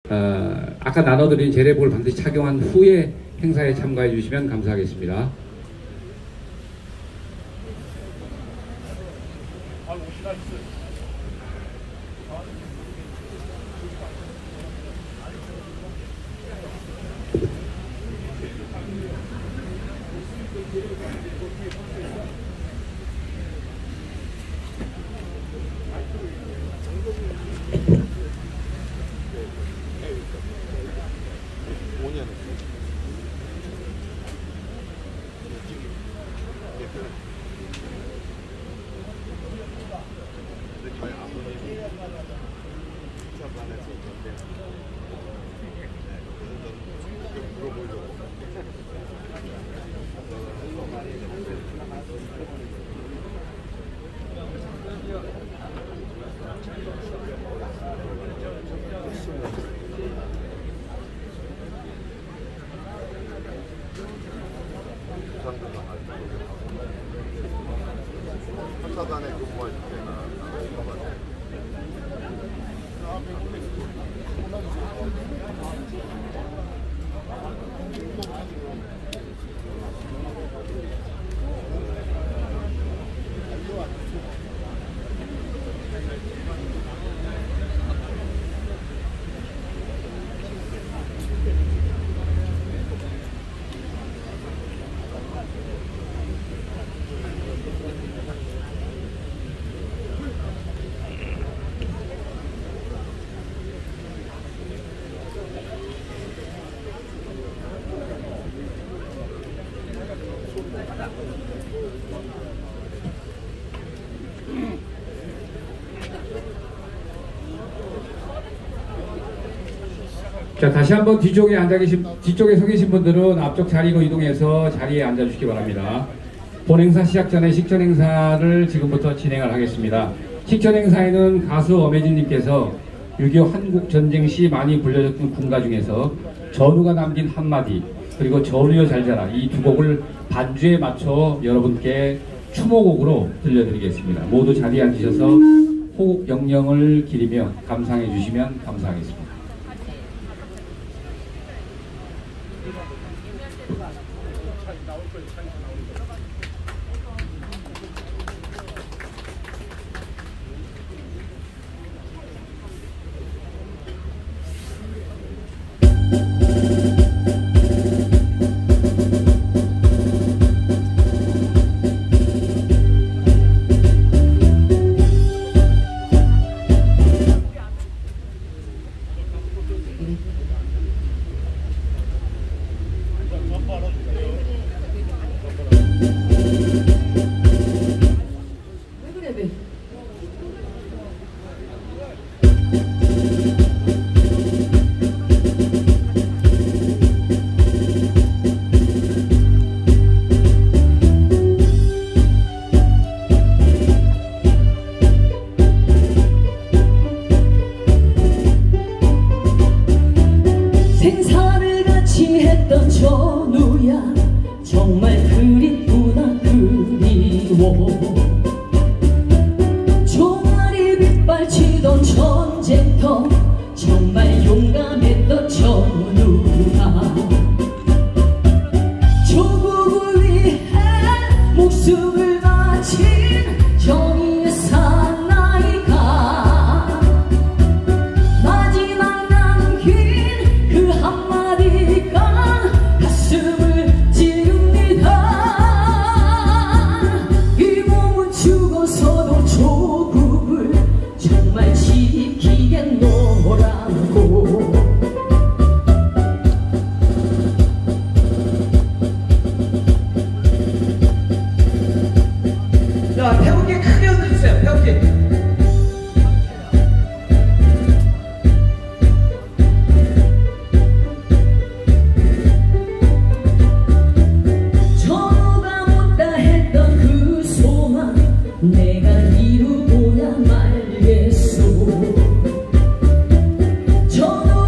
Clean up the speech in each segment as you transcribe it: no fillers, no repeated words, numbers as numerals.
아까 나눠드린 재래복을 반드시 착용한 후에 행사에 참가해 주시면 감사하겠습니다. 자, 다시 한번 뒤쪽에 서 계신 분들은 앞쪽 자리로 이동해서 자리에 앉아주시기 바랍니다. 본 행사 시작 전에 식전 행사를 지금부터 진행을 하겠습니다. 식전 행사에는 가수 엄혜진님께서 6.25 한국전쟁 시 많이 불려졌던 군가 중에서 전우가 남긴 한마디, 그리고 전우여 잘 자라, 이 두 곡을 반주에 맞춰 여러분께 추모곡으로 들려드리겠습니다. 모두 자리에 앉으셔서 호국 영령을 기리며 감상해 주시면 감사하겠습니다. 생사를 같이 했던 전우야, 정말 그립구나 그리워. 종아리 빗발치던 전쟁터, 정말 용감했던 전우가. 조국을 위해 목숨을 바친 정의의 사나이가 마지막 남긴 그 한마디가 가슴을 찌릅니다. 이 몸은 죽어서도 조국을 정말 지키겠노라고. 자, 태국에 크게 흔들주세요. 태국에. 전우가 못다 했던 그 소망 내가 이루고야 말겠소. 전우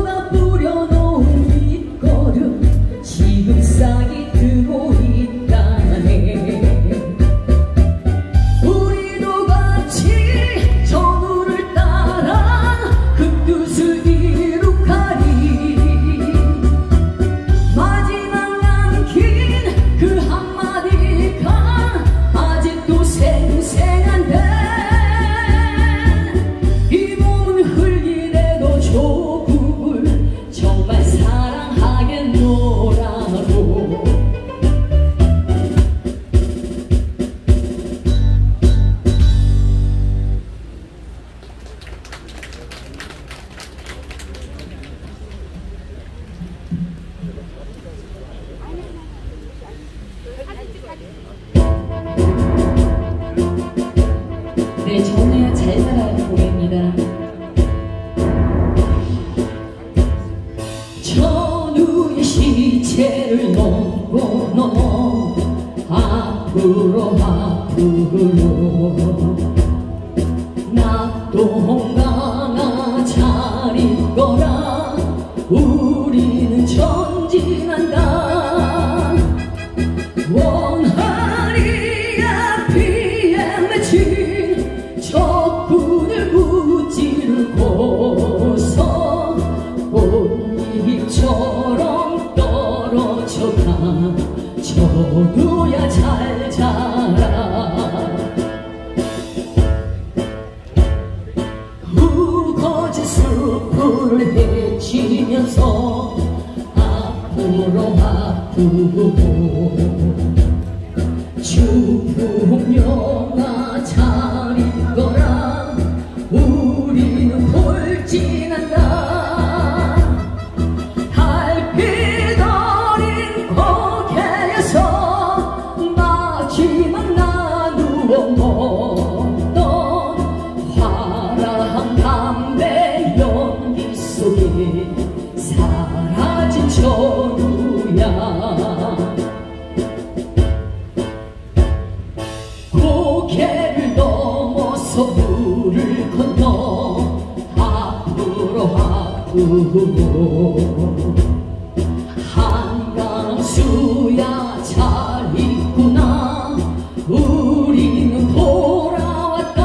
시체를 넘고 넘어 앞으로 낙동강아 잘 있거라 우리는 전진한다 원하리야 피에 맺힌 적군을 무찌르고서 꽃잎처럼 떨어져가 저도야 잘 자라 우거진 숲을 헤치면서 앞으로 주풍령아 잘 있거라 우리는 돌진한다 달빛 어린 고개에서 마지막 나누어 먹던 화려한 담배 연기 속에 사라진 전우야 고개를 넘어서 물을 건너 앞으로 한강수야 잘 있구나 우리는 돌아왔다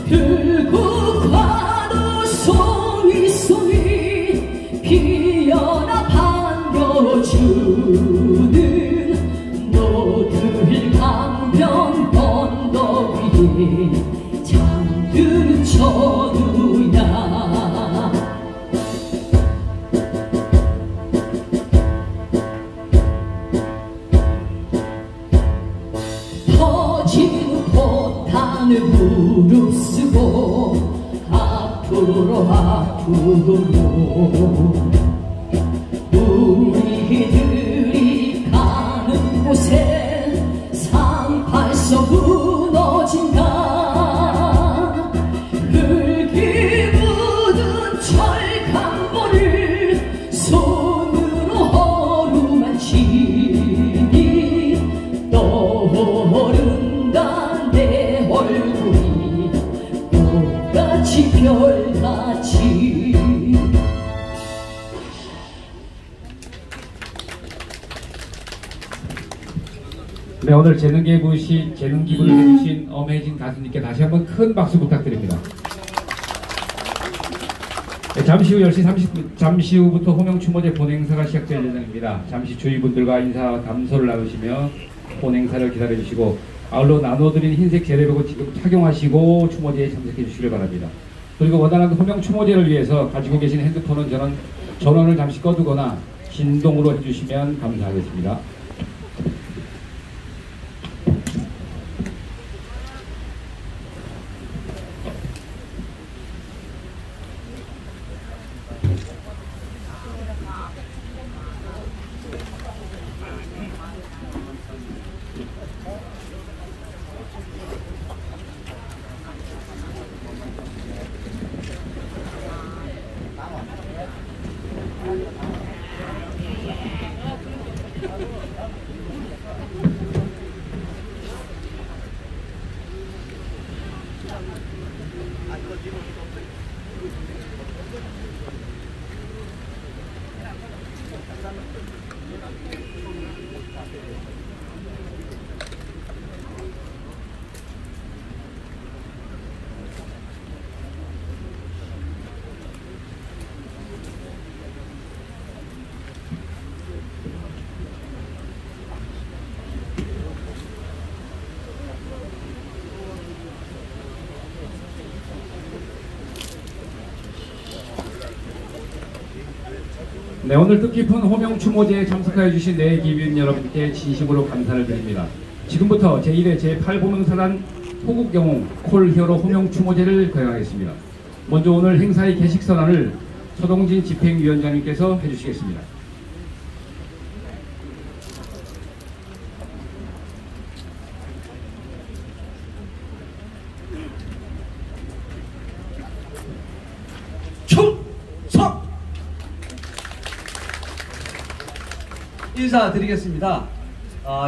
들국화도 송이송이 피어나 반겨주는 노들 강변 언덕 위에 잠드는 전우야 터진 포탄을 무릅쓰고 앞으로 우리들이 가는 곳에 38서 무너진다 흙이 묻은 철강보를 손으로 어루만지니 떠오른다 내 얼굴이 똑같이 별같이 네, 오늘 재능 기부를 해주신 엄혜진 가수님께 다시 한번 큰 박수 부탁드립니다. 네, 잠시 후 10시 30분, 잠시 후부터 호명추모제 본행사가 시작될 예정입니다. 잠시 주위 분들과 인사 감소를 나누시며 본행사를 기다려주시고 아울러 나눠드린 흰색 제대복을 지금 착용하시고 추모제에 참석해 주시길 바랍니다. 그리고 원활한 호명추모제를 위해서 가지고 계신 핸드폰은 전원을 잠시 꺼두거나 진동으로 해주시면 감사하겠습니다. 네, 오늘 뜻깊은 호명추모제에 참석하여 주신 내 기빈 여러분께 진심으로 감사를 드립니다. 지금부터 제1회 제8호명사단 호국영웅 콜히어로 호명추모제를 거행하겠습니다. 먼저 오늘 행사의 개식선언을 서동진 집행위원장님께서 해주시겠습니다. 인사드리겠습니다.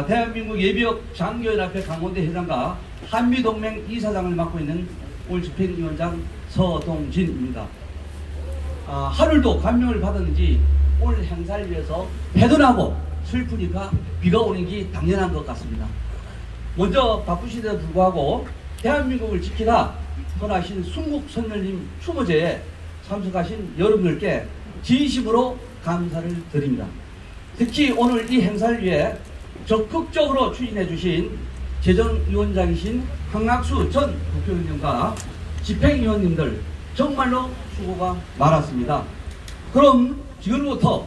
대한민국 예비역 장교연합회 강원대 회장과 한미동맹 이사장을 맡고 있는 올 집행위원장 서동진입니다. 하늘도 감명을 받았는지 올 행사를 위해서 배도 나고 슬프니까 비가 오는 게 당연한 것 같습니다. 먼저 바쁘신데도 불구하고 대한민국을 지키다 떠나신 순국선열님 추모제에 참석하신 여러분들께 진심으로 감사를 드립니다. 특히 오늘 이 행사를 위해 적극적으로 추진해 주신 재정위원장이신 황학수 전 국회의원님과 집행위원님들 정말로 수고가 많았습니다. 그럼 지금부터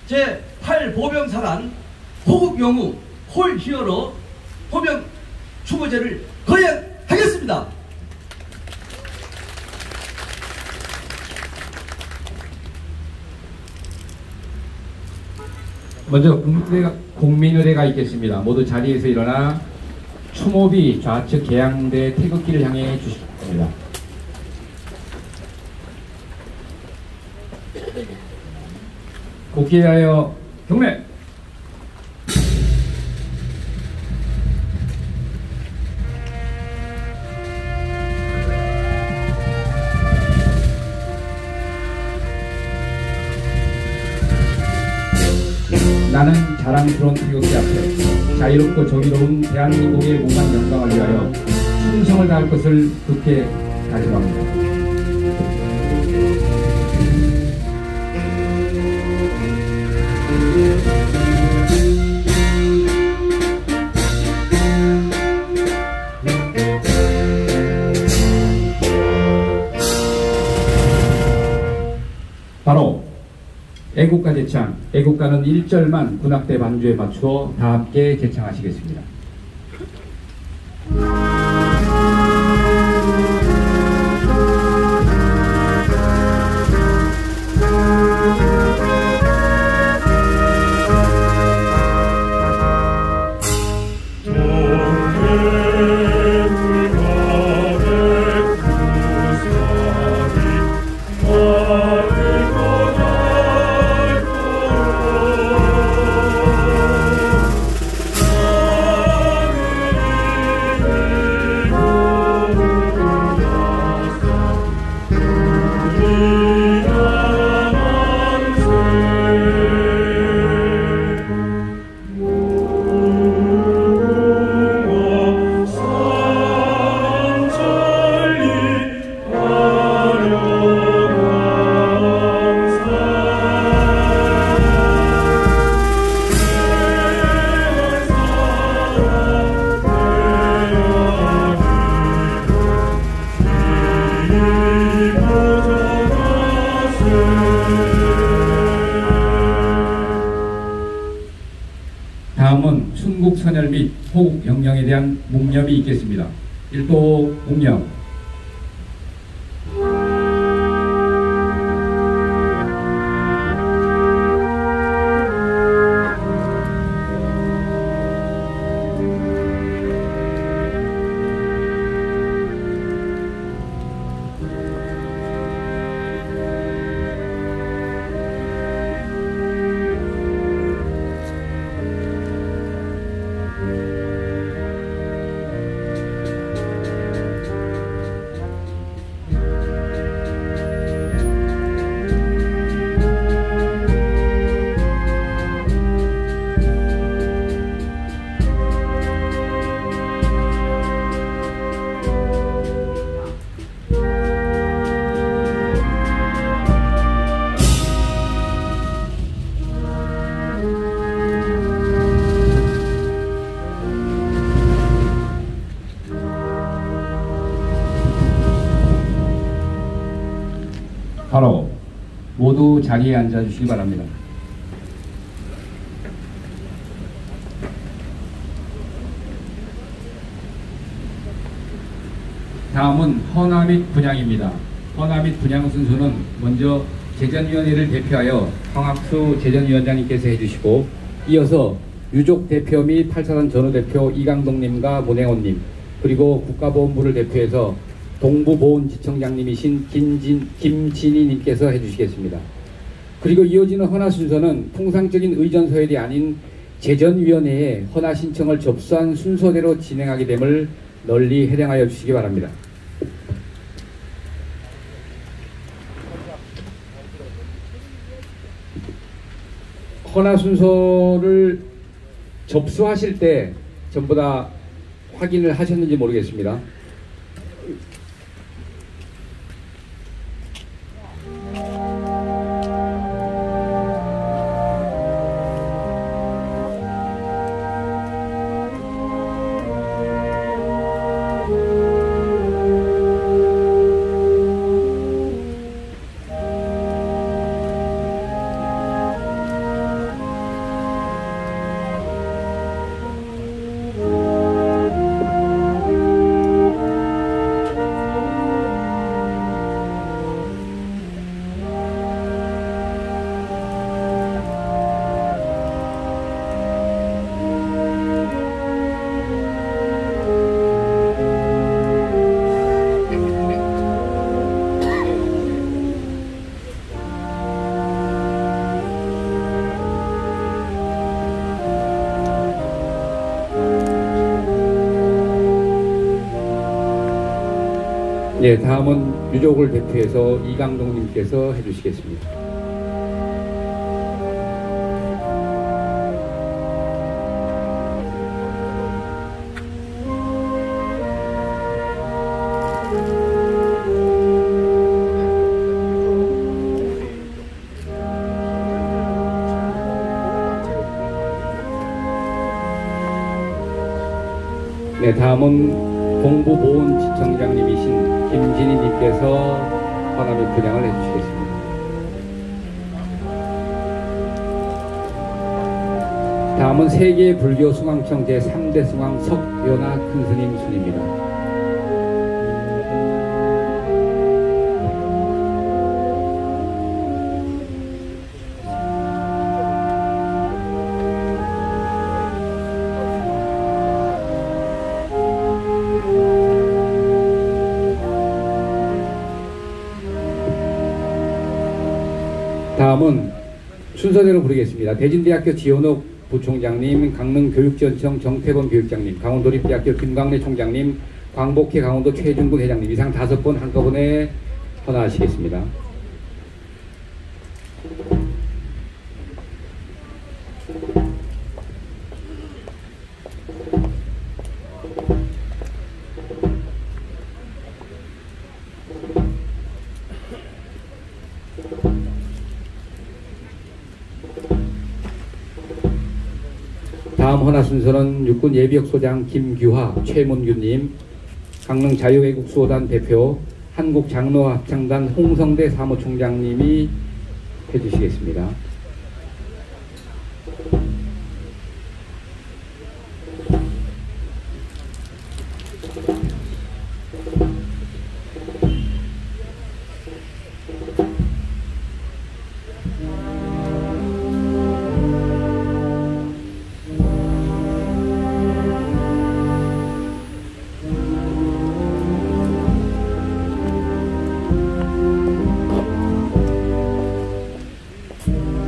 제8보병사단 호국영웅 홀히어로 호명 추모제를 거행하겠습니다. 먼저 국민의례가 있겠습니다. 모두 자리에서 일어나 추모비 좌측 계양대 태극기를 향해 주시겠습니다. 국기에 하여 경례! 나는 자랑스러운 태극기 앞에 자유롭고 정의로운 대한민국의 무한 영광을 위하여 충성을 다할 것을 굳게 다짐합니다. 바로 애국가 제창, 애국가는 1절만 군악대 반주에 맞추어 다 함께 제창하시겠습니다. 다음은 순국선열 및 호국영령에 대한 묵념이 있겠습니다. 1도 묵념. 바로 모두 자리에 앉아주시기 바랍니다. 다음은 헌화 및 분향입니다. 헌화 및 분향 순서는 먼저 재전위원회를 대표하여 황학수 재전위원장님께서 해주시고, 이어서 유족 대표 및 8사단 전후대표 이강동님과 문행원님, 그리고 국가보훈부를 대표해서 동부보훈지청장님이신 김진희님께서 해주시겠습니다. 그리고 이어지는 헌화 순서는 통상적인 의전 서열이 아닌 재전위원회에 헌화 신청을 접수한 순서대로 진행하게 됨을 널리 해령하여 주시기 바랍니다. 헌화 순서를 접수하실 때 전부 다 확인을 하셨는지 모르겠습니다. 네, 다음은 유족을 대표해서 이강동님께서 해주시겠습니다. 네, 다음은 동부보훈지청장님이신 김진희님께서 헌화 분양을 해주시겠습니다. 다음은 세계불교 숭앙청 제3대 숭앙 석연화 큰스님 순입니다. 다음은 순서대로 부르겠습니다. 대진대학교 지현옥 부총장님, 강릉교육지원청 정태범 교육장님, 강원도립대학교 김광래 총장님, 광복회 강원도 최준근 회장님 이상 5분 한꺼번에 헌화하시겠습니다. 다음 헌화 순서는 육군 예비역소장 김규하, 최문규님, 강릉 자유애국수호단 대표, 한국장로합창단 홍성대 사무총장님이 해주시겠습니다.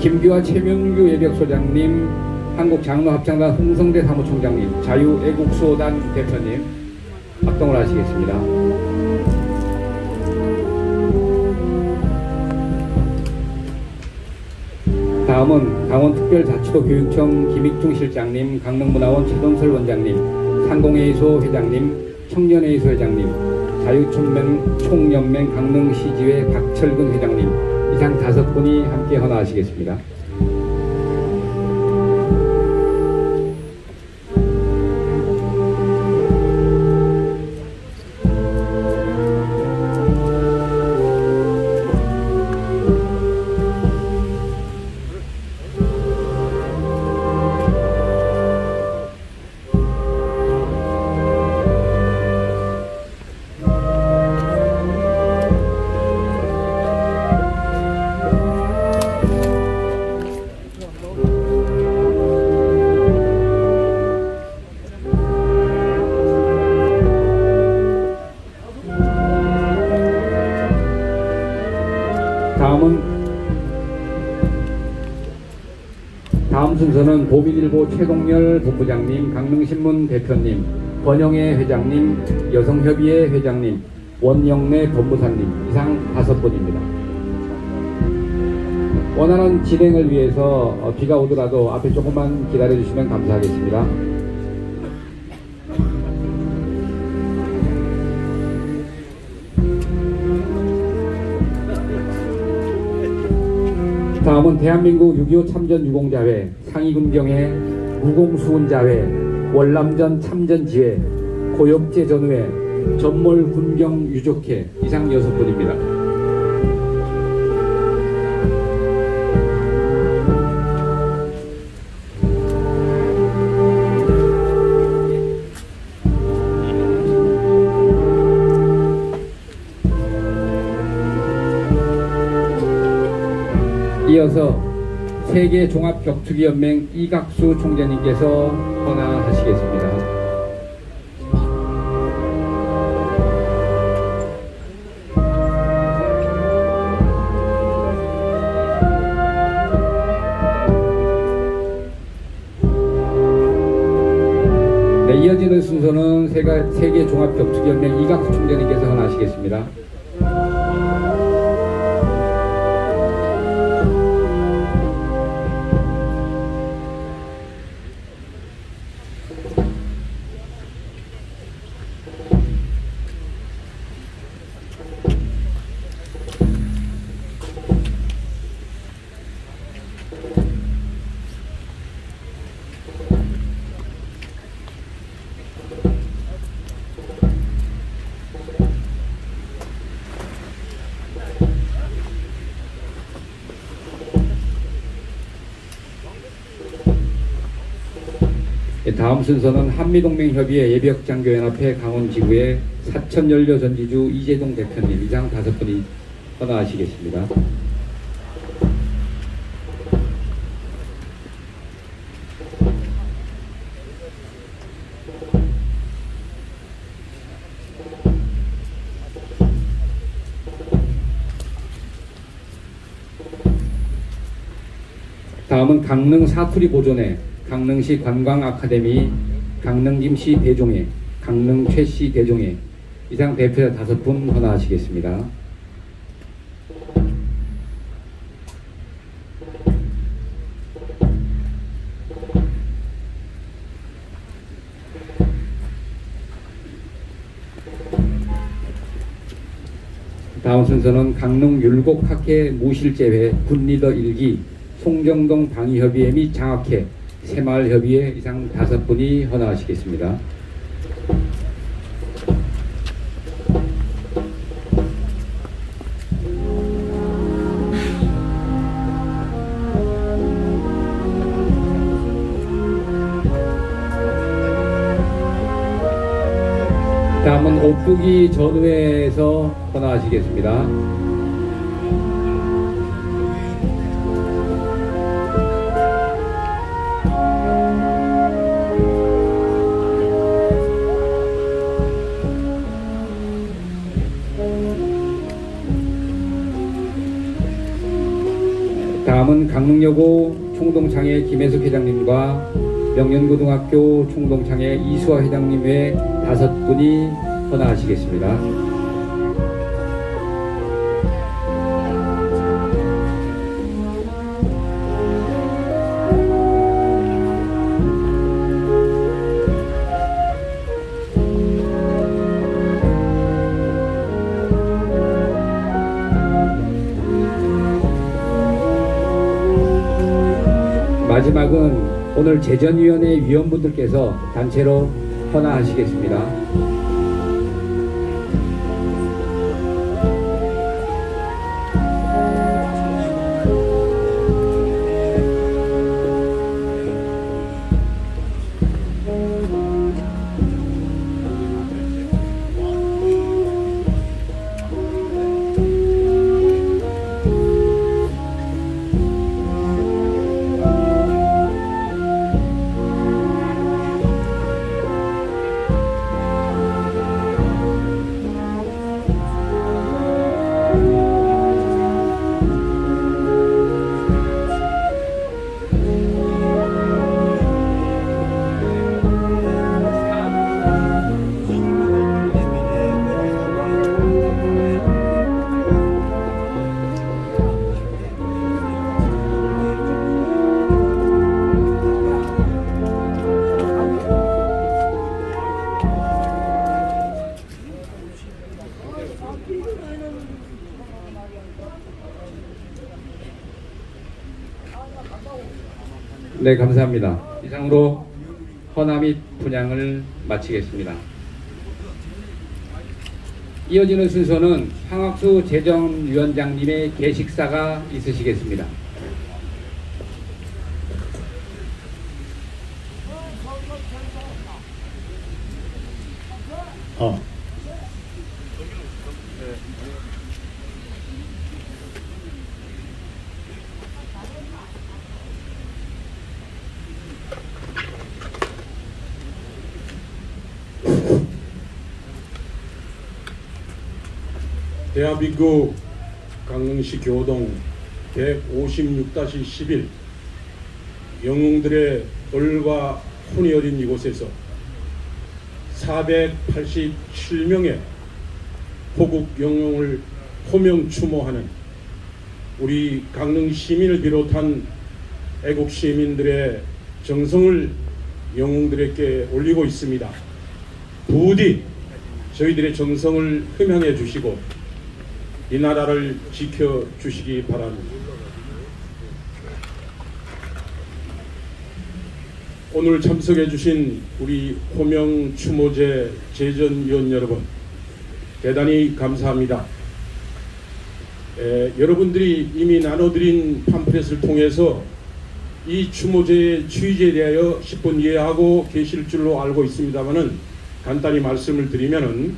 김규하 최명규 예비역소장님, 한국장로합창단 홍성대 사무총장님, 자유애국수호단 대표님 합동을 하시겠습니다. 다음은 강원특별자치도 교육청 김익중 실장님, 강릉문화원 최동설 원장님, 상공회의소 회장님, 청년회의소 회장님, 자유총연맹 강릉시지회 박철근 회장님 이상 5분이 함께 헌화하시겠습니다. 다음 순서는 보미일보 최동열 본부장님, 강릉신문 대표님, 권영애 회장님, 여성협의회 회장님, 원영래 법무사님 이상 5분입니다. 원활한 진행을 위해서 비가 오더라도 앞에 조금만 기다려주시면 감사하겠습니다. 다음은 대한민국 6.25 참전 유공자회, 상위군경회, 무공수훈자회, 월남전 참전지회, 고역제 전후회, 전몰군경 유족회 이상 6분입니다. 이어서 세계종합격투기연맹 이각수 총재님께서 헌화하시겠습니다. 네, 이어지는 순서는 세계종합격투기연맹 이각수 총재님께서 헌화하시겠습니다. 다음 순서는 한미동맹협의회 예비역장교연합회 강원지구의 사천연료전지주 이재동 대표님 이상 5분이 헌화하시겠습니다. 다음은 강릉 사투리 보존회, 강릉시 관광아카데미, 강릉김씨 대종회, 강릉 최씨 대종회 이상 대표자 5분 헌화하시겠습니다. 다음 순서는 강릉 율곡학회 모실제회 군리더 1기 송정동 방위협의회 및 장학회 새마을협의회 이상 5분이 헌화하시겠습니다. 다음은 오뚜기 전후회에서 헌화하시겠습니다. 다음은 강릉여고 총동창회 김혜숙 회장님과 명연고등학교 총동창회 이수아 회장님 외 5분이 헌화하시겠습니다. 마지막은 오늘 재전위원회 위원분들께서 단체로 헌화하시겠습니다. 네, 감사합니다. 이상으로 헌화 및 분양을 마치겠습니다. 이어지는 순서는 황학수 재정위원장님의 계식사가 있으시겠습니다. 대한민국 강릉시 교동 156-11 영웅들의 얼과 혼이 어린 이곳에서 487명의 호국 영웅을 호명 추모하는 우리 강릉 시민을 비롯한 애국 시민들의 정성을 영웅들에게 올리고 있습니다. 부디 저희들의 정성을 흠양해 주시고 이 나라를 지켜주시기 바랍니다. 오늘 참석해 주신 우리 호명 추모제 제전위원 여러분 대단히 감사합니다. 여러분들이 이미 나눠드린 팜플렛을 통해서 이 추모제의 취지에 대하여 10분 이해하고 계실 줄로 알고 있습니다만은 간단히 말씀을 드리면은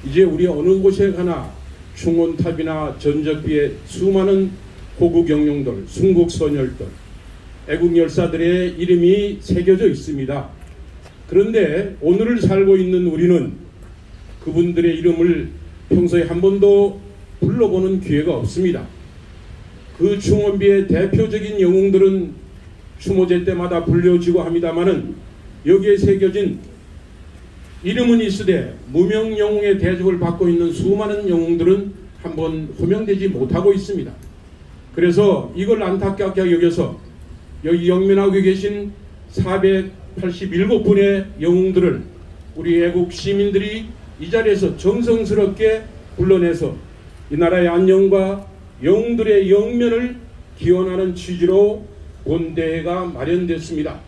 이제 우리 어느 곳에 가나 충원탑이나 전적비에 수많은 호국 영웅들, 순국선열들, 애국열사들의 이름이 새겨져 있습니다. 그런데 오늘을 살고 있는 우리는 그분들의 이름을 평소에 한 번도 불러보는 기회가 없습니다. 그 충원비의 대표적인 영웅들은 추모제 때마다 불려지고 합니다마는 여기에 새겨진 이름은 있으되 무명 영웅의 대접을 받고 있는 수많은 영웅들은 한번 호명되지 못하고 있습니다. 그래서 이걸 안타깝게 여겨서 여기 영면하고 계신 487분의 영웅들을 우리 애국 시민들이 이 자리에서 정성스럽게 불러내서 이 나라의 안녕과 영웅들의 영면을 기원하는 취지로 본대회가 마련됐습니다.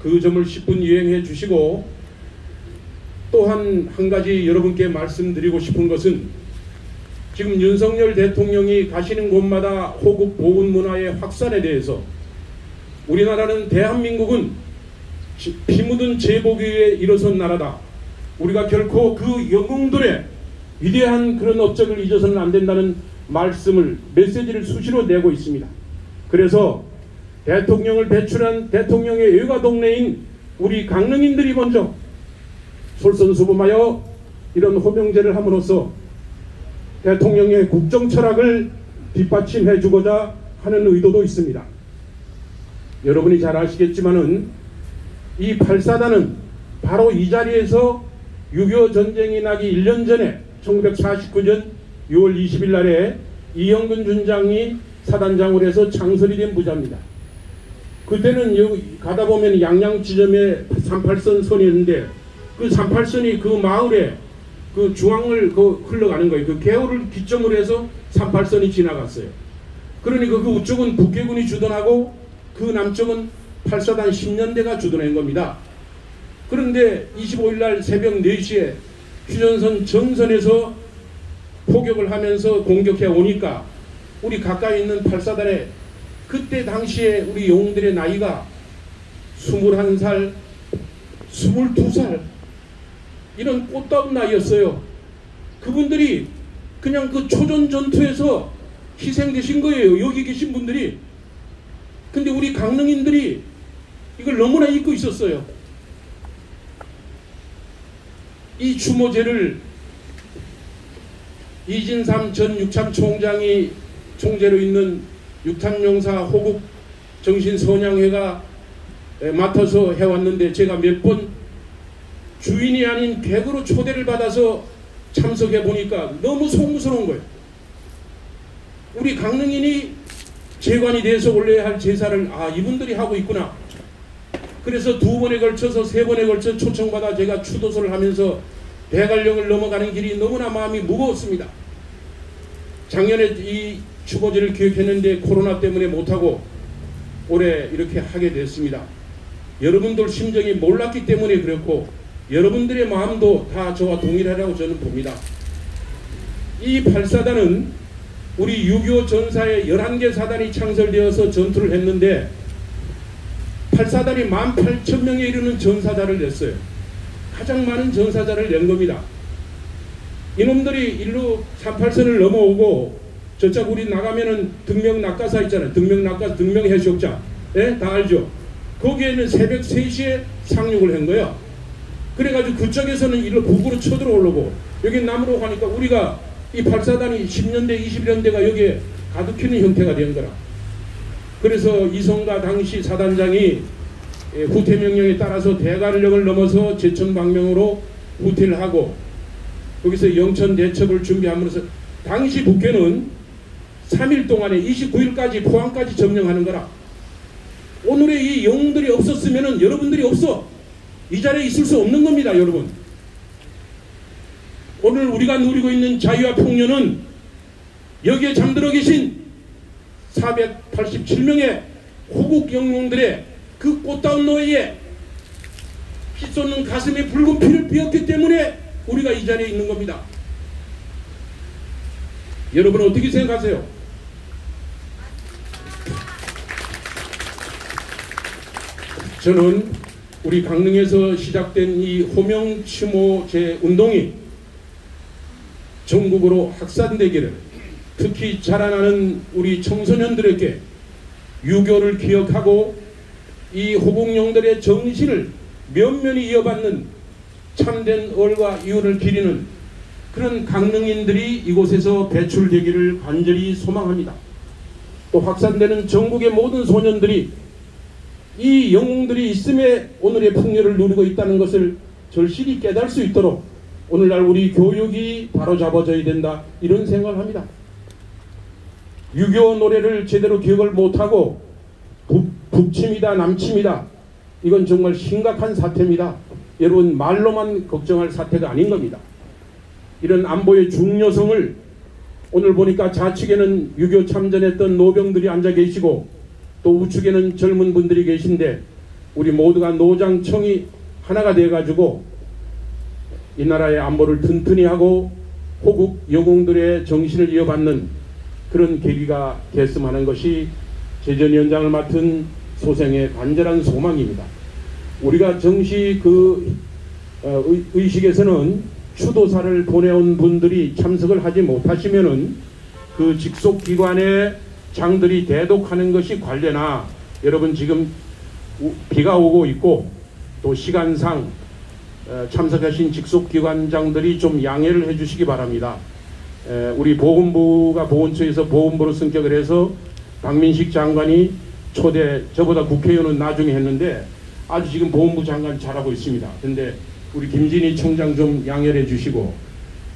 그 점을 10분 이행해 주시고 또한 한 가지 여러분께 말씀드리고 싶은 것은 지금 윤석열 대통령이 가시는 곳마다 호국 보훈 문화의 확산에 대해서 우리나라는 대한민국은 피 묻은 제복 위에 일어선 나라다. 우리가 결코 그 영웅들의 위대한 그런 업적을 잊어서는 안 된다는 말씀을 메시지를 수시로 내고 있습니다. 그래서 대통령을 배출한 대통령의 외가 동네인 우리 강릉인들이 먼저 솔선수범하여 이런 호명제를 함으로써 대통령의 국정 철학을 뒷받침해 주고자 하는 의도도 있습니다. 여러분이 잘 아시겠지만은 이 8사단은 바로 이 자리에서 6.25 전쟁이 나기 1년 전에 1949년 6월 20일 날에 이영근 준장이 사단장으로 해서 창설이 된 부자입니다. 그때는 여기 가다 보면 양양 지점에 38선 선이었는데 그 38선이 그 마을에 그 중앙을 흘러가는 거예요. 그 개울을 기점으로 해서 38선이 지나갔어요. 그러니까 그 우쪽은 북해군이 주둔하고 그 남쪽은 8사단 10년대가 주둔한 겁니다. 그런데 25일날 새벽 4시에 휴전선 전선에서 포격을 하면서 공격해 오니까 우리 가까이 있는 8사단에 그때 당시에 우리 영웅들의 나이가 21살, 22살 이런 꽃다운 나이였어요. 그분들이 그냥 그 초전 전투에서 희생되신 거예요. 여기 계신 분들이. 근데 우리 강릉인들이 이걸 너무나 잊고 있었어요. 이 추모제를 이진삼 전 육참 총장이 총재로 있는 육탐용사 호국 정신선양회가 맡아서 해왔는데 제가 몇 번 주인이 아닌 객으로 초대를 받아서 참석해 보니까 너무 송구스러운 거예요. 우리 강릉인이 재관이 돼서 올려야 할 제사를 이분들이 하고 있구나. 그래서 2번에 걸쳐서 3번에 걸쳐 초청받아 제가 추도소를 하면서 대관령을 넘어가는 길이 너무나 마음이 무거웠습니다. 작년에 이 추모제를 기획했는데 코로나 때문에 못하고 올해 이렇게 하게 됐습니다. 여러분들 심정이 몰랐기 때문에 그렇고 여러분들의 마음도 다 저와 동일하라고 저는 봅니다. 이 8사단은 우리 6.25 전사에 11개 사단이 창설되어서 전투를 했는데 8사단이 18,000명에 이르는 전사자를 냈어요. 가장 많은 전사자를 낸 겁니다. 이놈들이 일로 38선을 넘어오고 저쪽 우리 나가면은 등명낙가사 있잖아요. 등명낙가사, 등명해수욕장. 예? 다 알죠? 거기에는 새벽 3시에 상륙을 한 거예요. 그래가지고 그쪽에서는 일로 북으로 쳐들어오려고 여기 남으로 가니까 우리가 이 8사단이 10년대 21년대가 여기에 가득히는 형태가 된 거라. 그래서 이성가 당시 사단장이 후퇴명령에 따라서 대관령을 넘어서 제천방명으로 후퇴를 하고 거기서 영천 대첩을 준비함으로써 당시 북해는 3일 동안에 29일까지 포항까지 점령하는 거라. 오늘의 이 영웅들이 없었으면 여러분들이 없어. 이 자리에 있을 수 없는 겁니다, 여러분. 오늘 우리가 누리고 있는 자유와 풍요는 여기에 잠들어 계신 487명의 호국 영웅들의 그 꽃다운 노예에 피 쏟는 가슴에 붉은 피를 피웠기 때문에 우리가 이 자리에 있는 겁니다. 여러분 어떻게 생각하세요? 저는 우리 강릉에서 시작된 이 호명치모제 운동이 전국으로 확산되기를, 특히 자라나는 우리 청소년들에게 유교를 기억하고 이 호국영들의 정신을 면면히 이어받는 참된 얼과 이유를 기리는 그런 강릉인들이 이곳에서 배출되기를 간절히 소망합니다. 또 확산되는 전국의 모든 소년들이 이 영웅들이 있음에 오늘의 풍요를 누리고 있다는 것을 절실히 깨달을 수 있도록 오늘날 우리 교육이 바로잡아져야 된다, 이런 생각을 합니다. 유교 노래를 제대로 기억을 못하고 북침이다 남침이다, 이건 정말 심각한 사태입니다. 여러분 말로만 걱정할 사태가 아닌 겁니다. 이런 안보의 중요성을 오늘 보니까 좌측에는 유교 참전했던 노병들이 앉아 계시고 또 우측에는 젊은 분들이 계신데 우리 모두가 노장청이 하나가 돼가지고 이 나라의 안보를 튼튼히 하고 호국 영웅들의 정신을 이어받는 그런 계기가 됐으면 하는 것이 제전위원장을 맡은 소생의 간절한 소망입니다. 우리가 정시 그 의식에서는 추도사를 보내온 분들이 참석을 하지 못하시면은 그 직속기관의 장들이 대독하는 것이 관례나, 여러분 지금 비가 오고 있고 또 시간상 참석하신 직속기관장들이 좀 양해를 해주시기 바랍니다. 우리 보건부가 보건처에서 보건부로 승격을 해서 박민식 장관이 초대, 저보다 국회의원은 나중에 했는데 아주 지금 보건부 장관 잘하고 있습니다. 근데 우리 김진희 청장 좀 양해를 해주시고,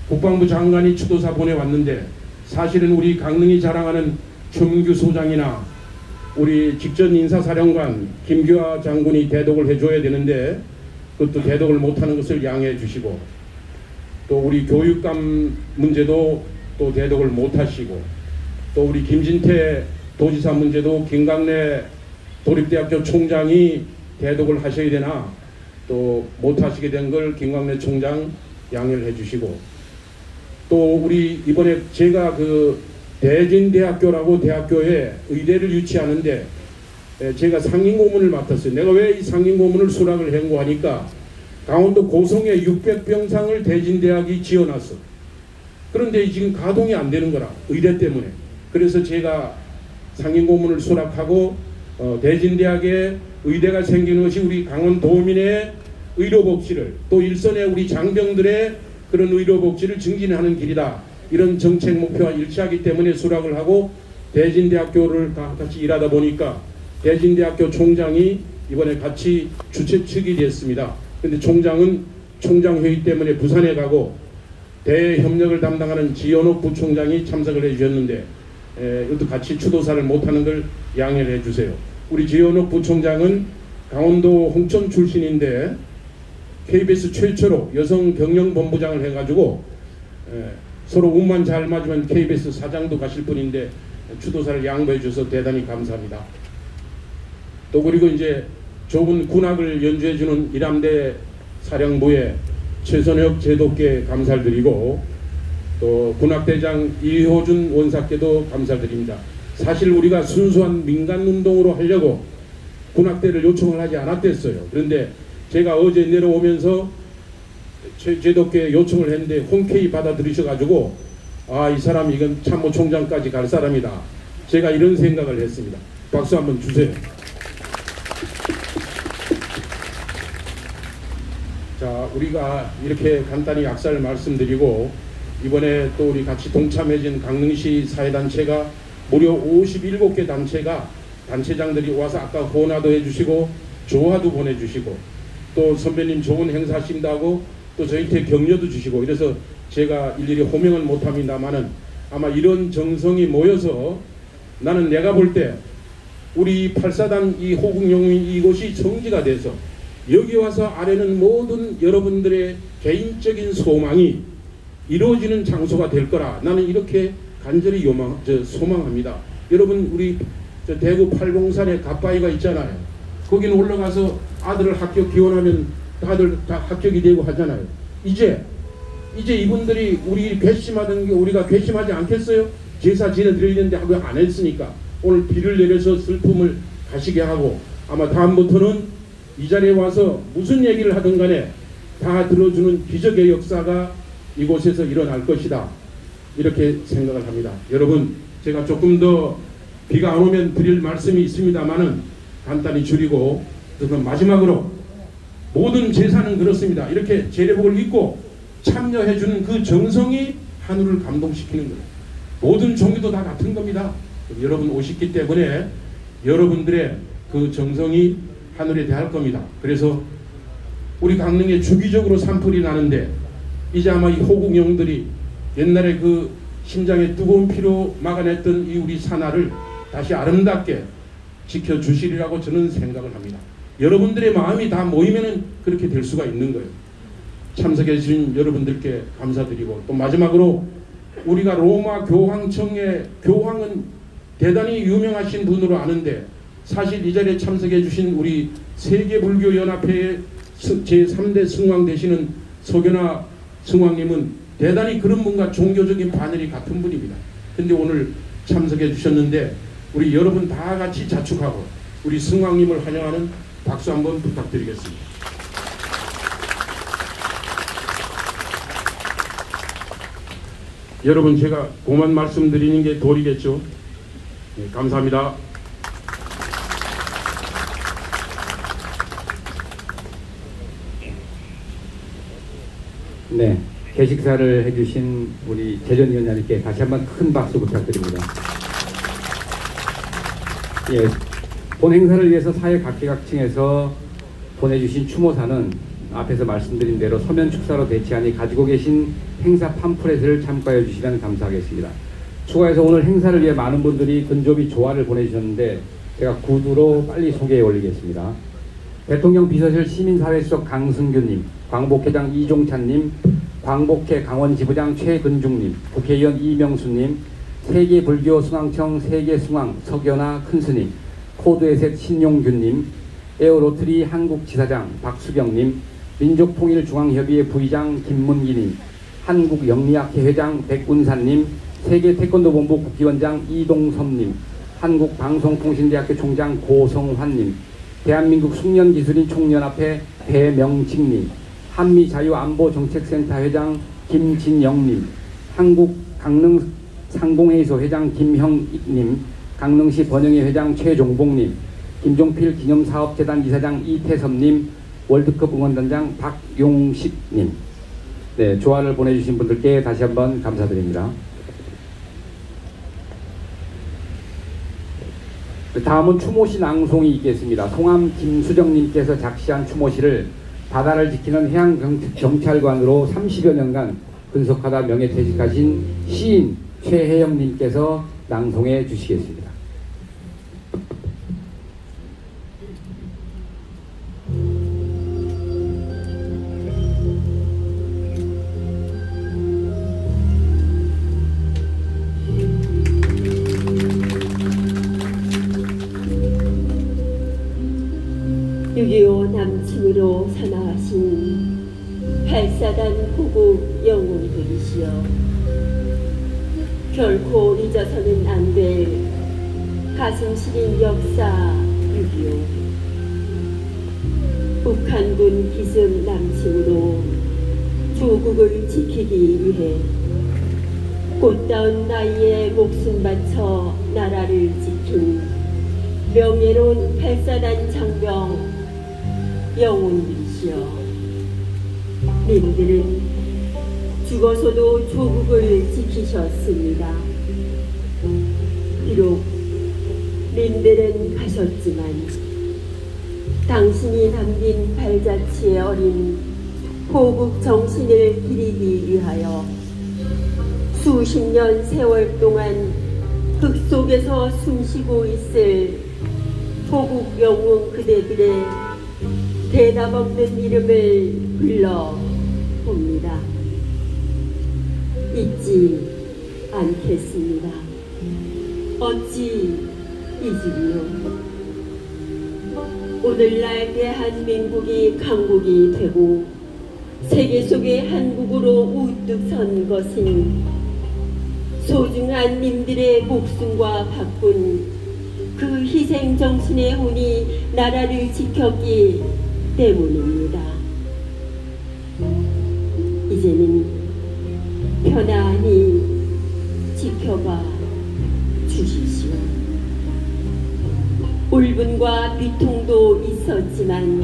국방부 장관이 추도사 보내왔는데 사실은 우리 강릉이 자랑하는 최문규 소장이나 우리 직전 인사사령관 김규하 장군이 대독을 해줘야 되는데 그것도 대독을 못하는 것을 양해해 주시고, 또 우리 교육감 문제도 또 대독을 못하시고, 또 우리 김진태 도지사 문제도 김강래 도립대학교 총장이 대독을 하셔야 되나 또 못하시게 된 걸 김강래 총장 양해를 해주시고, 또 우리 이번에 제가 그 대진대학교라고 대학교에 의대를 유치하는데 제가 상임고문을 맡았어요. 내가 왜 이 상임고문을 수락을 했고 하니까 강원도 고성에 600병상을 대진대학이 지어놨어. 그런데 지금 가동이 안 되는 거라, 의대 때문에. 그래서 제가 상임고문을 수락하고 대진대학에 의대가 생기는 것이 우리 강원도민의 의료복지를, 또 일선의 우리 장병들의 그런 의료복지를 증진하는 길이다, 이런 정책 목표와 일치하기 때문에 수락을 하고 대진대학교를 같이 일하다 보니까 대진대학교 총장이 이번에 같이 주최 측이 됐습니다. 근데 총장은 총장회의 때문에 부산에 가고 대협력을 담당하는 지연옥 부총장이 참석을 해주셨는데 이것도 같이 추도사를 못하는 걸 양해를 해주세요. 우리 지연옥 부총장은 강원도 홍천 출신인데 KBS 최초로 여성 경영본부장을 해가지고 서로 운만 잘 맞으면 KBS 사장도 가실 분인데 추도사를 양보해 주셔서 대단히 감사합니다. 또 그리고 이제 좋은 군악을 연주해주는 일함대 사령부의 최선혁 제독께 감사를 드리고 또 군악대장 이효준 원사께도 감사를 드립니다. 사실 우리가 순수한 민간운동으로 하려고 군악대를 요청을 하지 않았댔어요. 그런데 제가 어제 내려오면서 제독께 요청을 했는데 흔쾌히 받아들이셔가지고 아, 이 사람 이건 참모총장까지 갈 사람이다. 제가 이런 생각을 했습니다. 박수 한번 주세요. 자, 우리가 이렇게 간단히 약사를 말씀드리고 이번에 또 우리 같이 동참해준 강릉시 사회단체가 무려 57개 단체가 단체장들이 와서 아까 호나도 해주시고 조화도 보내주시고 또 선배님 좋은 행사하신다고 또 저희한테 격려도 주시고 이래서 제가 일일이 호명은 못합니다만은 아마 이런 정성이 모여서 나는 내가 볼 때 우리 8사단 이 호국영웅이 이곳이 정지가 돼서 여기 와서 아래는 모든 여러분들의 개인적인 소망이 이루어지는 장소가 될 거라 나는 이렇게 간절히 소망합니다. 여러분 우리 대구 팔봉산에 갓바위가 있잖아요. 거기는 올라가서 아들을 합격 기원하면 다들 다 합격이 되고 하잖아요. 이제 이분들이 우리 괘씸하던 게 우리가 괘씸하지 않겠어요? 제사 지내드리는데 하고 안 했으니까 오늘 비를 내려서 슬픔을 가시게 하고 아마 다음부터는 이 자리에 와서 무슨 얘기를 하든 간에 다 들어주는 기적의 역사가 이곳에서 일어날 것이다. 이렇게 생각을 합니다. 여러분 제가 조금 더 비가 안 오면 드릴 말씀이 있습니다만은 간단히 줄이고 그럼 마지막으로 모든 제사는 그렇습니다. 이렇게 제례복을 입고 참여해주는 그 정성이 하늘을 감동시키는 거예요. 모든 종교도 다 같은 겁니다. 여러분 오셨기 때문에 여러분들의 그 정성이 하늘에 대할 겁니다. 그래서 우리 강릉에 주기적으로 산불이 나는데 이제 아마 이 호국영웅들이 옛날에 그 심장에 뜨거운 피로 막아냈던 이 우리 산하를 다시 아름답게 지켜주시리라고 저는 생각을 합니다. 여러분들의 마음이 다 모이면은 그렇게 될 수가 있는 거예요. 참석해 주신 여러분들께 감사드리고 또 마지막으로 우리가 로마 교황청의 교황은 대단히 유명하신 분으로 아는데 사실 이 자리에 참석해 주신 우리 세계불교연합회의 제3대 승왕 되시는 서견화 승왕님은 대단히 그런 분과 종교적인 바늘이 같은 분입니다. 근데 오늘 참석해 주셨는데 우리 여러분 다 같이 자축하고 우리 승왕님을 환영하는 박수 한번 부탁드리겠습니다. 여러분 제가 고만 말씀드리는 게 도리겠죠. 네, 감사합니다. 네, 개식사를 해주신 우리 재전위원장님께 다시 한번 큰 박수 부탁드립니다. 예, 본 행사를 위해서 사회 각계각층에서 보내주신 추모사는 앞에서 말씀드린 대로 서면 축사로 대체하니 가지고 계신 행사 팜플렛을 참고해 주시면 감사하겠습니다. 추가해서 오늘 행사를 위해 많은 분들이 근조비 조화를 보내주셨는데 제가 구두로 빨리 소개해 올리겠습니다. 대통령 비서실 시민사회수석 강승규님, 광복회장 이종찬님, 광복회 강원지부장 최근중님, 국회의원 이명수님, 세계불교승왕청 세계승왕 석연화 큰스님, 코드에셋 신용균님, 에어로트리 한국지사장 박수경님, 민족통일중앙협의회 부의장 김문기님, 한국영리학회 회장 백운산님, 세계태권도본부 국기원장 이동섭님, 한국방송통신대학교 총장 고성환님, 대한민국 숙련기술인 총연합회 배명직님, 한미자유안보정책센터 회장 김진영님, 한국강릉상공회의소 회장 김형익님, 강릉시 번영회 회장 최종복님, 김종필 기념사업재단 이사장 이태섭님, 월드컵 응원단장 박용식님. 네, 조화를 보내주신 분들께 다시 한번 감사드립니다. 다음은 추모시 낭송이 있겠습니다. 송암 김수정님께서 작시한 추모시를 바다를 지키는 해양경찰관으로 30여 년간 근속하다 명예퇴직하신 시인 최혜영님께서 낭송해 주시겠습니다. 남친으로 선화하신 발사단 호국 영웅들이시여, 결코 잊어서는 안 될 가슴 시린 역사 6.25. 북한군 기습 남친으로 조국을 지키기 위해 꽃다운 나이에 목숨 바쳐 나라를 지킨 명예로운 발사단 장병 영웅들이시여, 님들은 죽어서도 조국을 지키셨습니다. 비록 님들은 가셨지만 당신이 남긴 발자취의 어린 호국 정신을 기리기 위하여 수십 년 세월 동안 흙 속에서 숨쉬고 있을 호국 영웅 그대들의 대답 없는 이름을 불러 봅니다. 잊지 않겠습니다. 어찌 잊으리요. 오늘날 대한민국이 강국이 되고 세계 속의 한국으로 우뚝 선 것은 소중한 님들의 목숨과 바꾼 그 희생 정신의 혼이 나라를 지켰기 때문입니다. 이제는 편안히 지켜봐 주십시오. 울분과 비통도 있었지만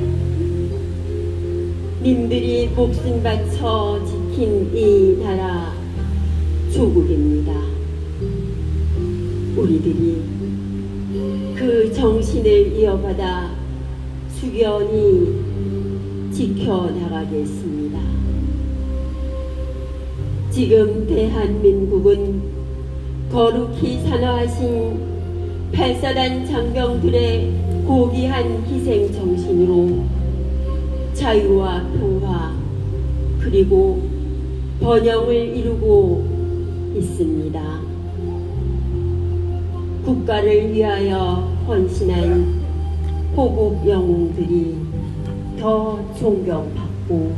님들이 목숨 바쳐 지킨 이 나라 조국입니다. 우리들이 그 정신을 이어받아 숙연히 지켜나가겠습니다. 지금 대한민국은 거룩히 산화하신 발사단 장병들의 고귀한 희생 정신으로 자유와 평화 그리고 번영을 이루고 있습니다. 국가를 위하여 헌신한 호국 영웅들이 더 존경받고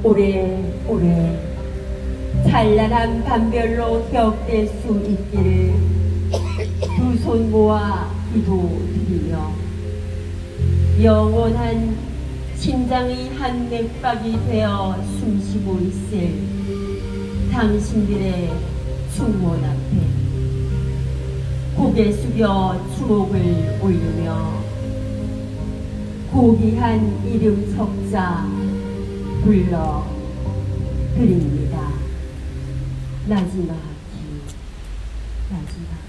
오래오래 찬란한 밤별로 기억될 수 있기를 두 손 모아 기도드리며 영원한 심장의 한 맥박이 되어 숨쉬고 있을 당신들의 충문 앞에 고개 숙여 주목을 올리며 고귀한 이름 석자 불러 드립니다. 나지마하키, 나지마하키.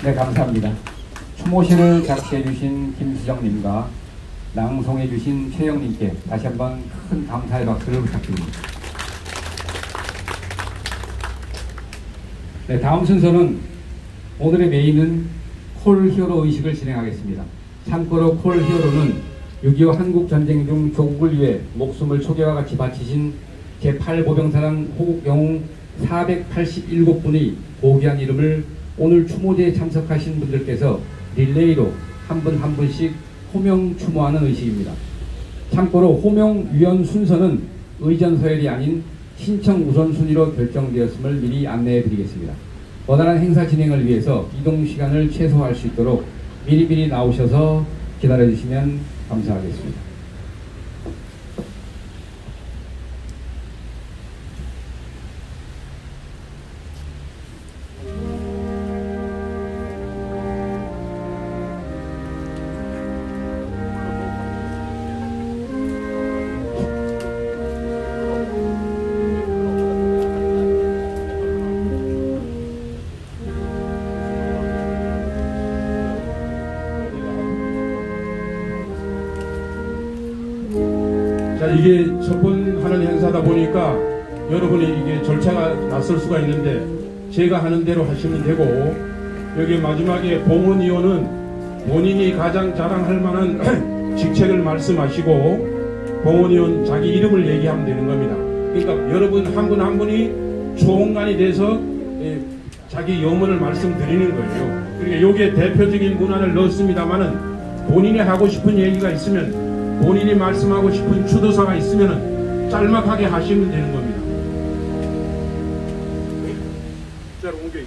네, 감사합니다. 추모시를 작시해주신 김수정님과 낭송해주신 최영님께 다시 한번 큰 감사의 박수를 부탁드립니다. 네, 다음 순서는 오늘의 메인은 콜 히어로 의식을 진행하겠습니다. 참고로 콜 히어로는 6.25 한국전쟁 중 조국을 위해 목숨을 초계와 같이 바치신 제8보병사단 호국 영웅 487분의 고귀한 이름을 오늘 추모제에 참석하신 분들께서 릴레이로 한 분 한 분씩 호명 추모하는 의식입니다. 참고로 호명 위원 순서는 의전 서열이 아닌 신청 우선순위로 결정되었음을 미리 안내해 드리겠습니다. 원활한 행사 진행을 위해서 이동 시간을 최소화할 수 있도록 미리미리 나오셔서 기다려 주시면 감사하겠습니다. 자, 이게 첫 번 하는 행사다 보니까 여러분이 이게 절차가 낯설 수가 있는데 제가 하는 대로 하시면 되고, 여기 마지막에 봉헌위원은 본인이 가장 자랑할 만한 직책을 말씀하시고 봉헌위원 자기 이름을 얘기하면 되는 겁니다. 그러니까 여러분 한 분 한 분이 총괄이 돼서 자기 염원을 말씀드리는 거예요. 그러니까 여기에 대표적인 문안을 넣었습니다만은 본인이 하고 싶은 얘기가 있으면, 본인이 말씀하고 싶은 추도사가 있으면 짤막하게 하시면 되는 겁니다. 자, 옮겨